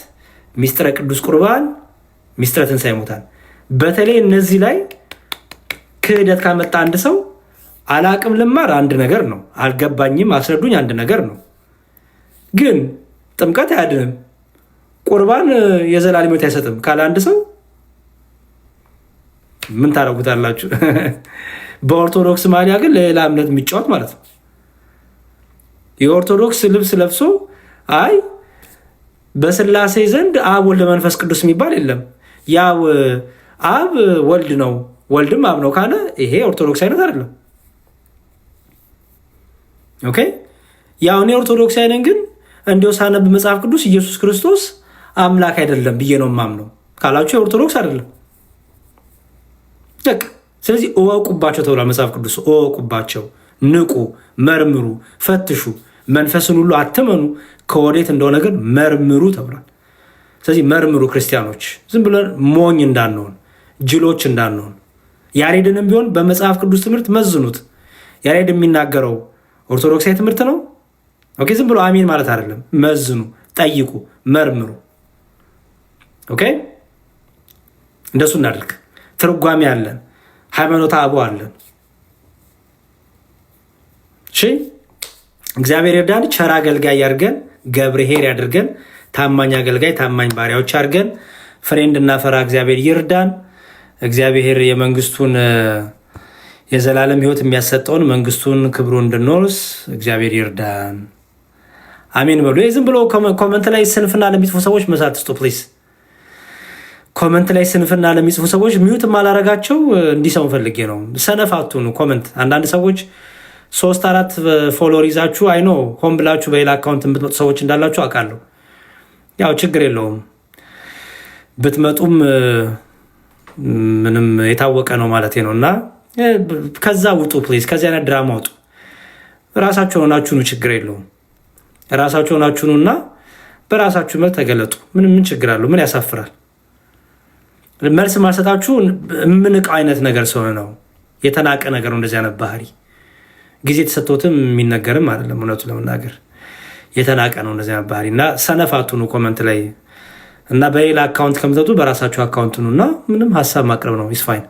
ሚስጥረ ቅዱስ ቁርባን፣ ሚስጥረ ትንሣኤ ሙታን፣ በተለይ እነዚህ ላይ ክህደት ካመጣ አንድ ሰው አላቅም ልማር አንድ ነገር ነው፣ አልገባኝም አስረዱኝ አንድ ነገር ነው። ግን ጥምቀት አያድንም፣ ቁርባን የዘላለም ሕይወት አይሰጥም ካለ አንድ ሰው ምን ታረጉታላችሁ? በኦርቶዶክስ ማሊያ ግን ለሌላ እምነት የሚጫወት ማለት ነው። የኦርቶዶክስ ልብስ ለብሶ አይ በስላሴ ዘንድ አብ ወልድ መንፈስ ቅዱስ የሚባል የለም፣ ያው አብ ወልድ ነው ወልድም አብ ነው ካለ ይሄ ኦርቶዶክስ አይነት አይደለም። ኦኬ ያው እኔ ኦርቶዶክስ አይነን፣ ግን እንዲያው ሳነብ መጽሐፍ ቅዱስ ኢየሱስ ክርስቶስ አምላክ አይደለም ብዬ ነው የማምነው ካላችሁ የኦርቶዶክስ አይደለም። በቃ ስለዚህ እወቁባቸው ተብሏል መጽሐፍ ቅዱስ። እወቁባቸው፣ ንቁ፣ መርምሩ፣ ፈትሹ፣ መንፈስን ሁሉ አትመኑ፣ ከወዴት እንደሆነ ግን መርምሩ ተብሏል። ስለዚህ መርምሩ ክርስቲያኖች፣ ዝም ብለን ሞኝ እንዳንሆን፣ ጅሎች እንዳንሆን። ያሬድንም ቢሆን በመጽሐፍ ቅዱስ ትምህርት መዝኑት። ያሬድ የሚናገረው ኦርቶዶክሳዊ ትምህርት ነው። ኦኬ ዝም ብሎ አሜን ማለት አይደለም። መዝኑ፣ ጠይቁ፣ መርምሩ። ኦኬ እንደሱ እናድርግ። ትርጓሜ አለን፣ ሃይማኖተ አበው አለን። እሺ እግዚአብሔር ይርዳን። ቸር አገልጋይ ያድርገን። ገብርኄር ያድርገን። ታማኝ አገልጋይ፣ ታማኝ ባሪያዎች አድርገን። ፍሬ እንድናፈራ እግዚአብሔር ይርዳን። እግዚአብሔር የመንግስቱን የዘላለም ሕይወት የሚያሰጠውን መንግስቱን ክብሩ እንድንወርስ እግዚአብሔር ይርዳን። አሜን በሉ። ዝም ብሎ ኮመንት ላይ ስንፍና ለሚጽፉ ሰዎች መሳት ስጡ ፕሊዝ። ኮመንት ላይ ስንፍና ለሚጽፉ ሰዎች ሚዩት ማላረጋቸው እንዲሰሙ ፈልጌ ነው። ሰነፍ አትሁኑ። ኮመንት አንዳንድ ሰዎች 3-4 ፎሎወር ይዛችሁ አይኖ ሆን ብላችሁ በሌላ አካውንት የምትመጡ ሰዎች እንዳላችሁ አውቃለሁ። ያው ችግር የለውም ብትመጡም ምንም የታወቀ ነው ማለት ነው። እና ከዛ ውጡ ፕሊዝ። ከዚህ አይነት ድራማ ውጡ። ራሳችሁ ሆናችሁ ነው፣ ችግር የለውም። ራሳችሁ ሆናችሁ ነው እና በራሳችሁ መልክ ተገለጡ። ምን ችግር አለው? ምን ያሳፍራል? መልስ ማሰጣችሁ የምንቀው አይነት ነገር ስለሆነ ነው። የተናቀ ነገር ነው። እንደዚህ አይነት ባህሪ ጊዜ ተሰጥቶትም የሚነገርም አይደለም። እውነቱ ለመናገር የተናቀ ነው እንደዚህ አይነት ባህሪ እና ሰነፋቱ ነው ኮመንት ላይ እና በሌላ አካውንት ከምትመጡ በራሳችሁ አካውንት ነው እና ምንም ሀሳብ ማቅረብ ነው። ኢስ ፋይን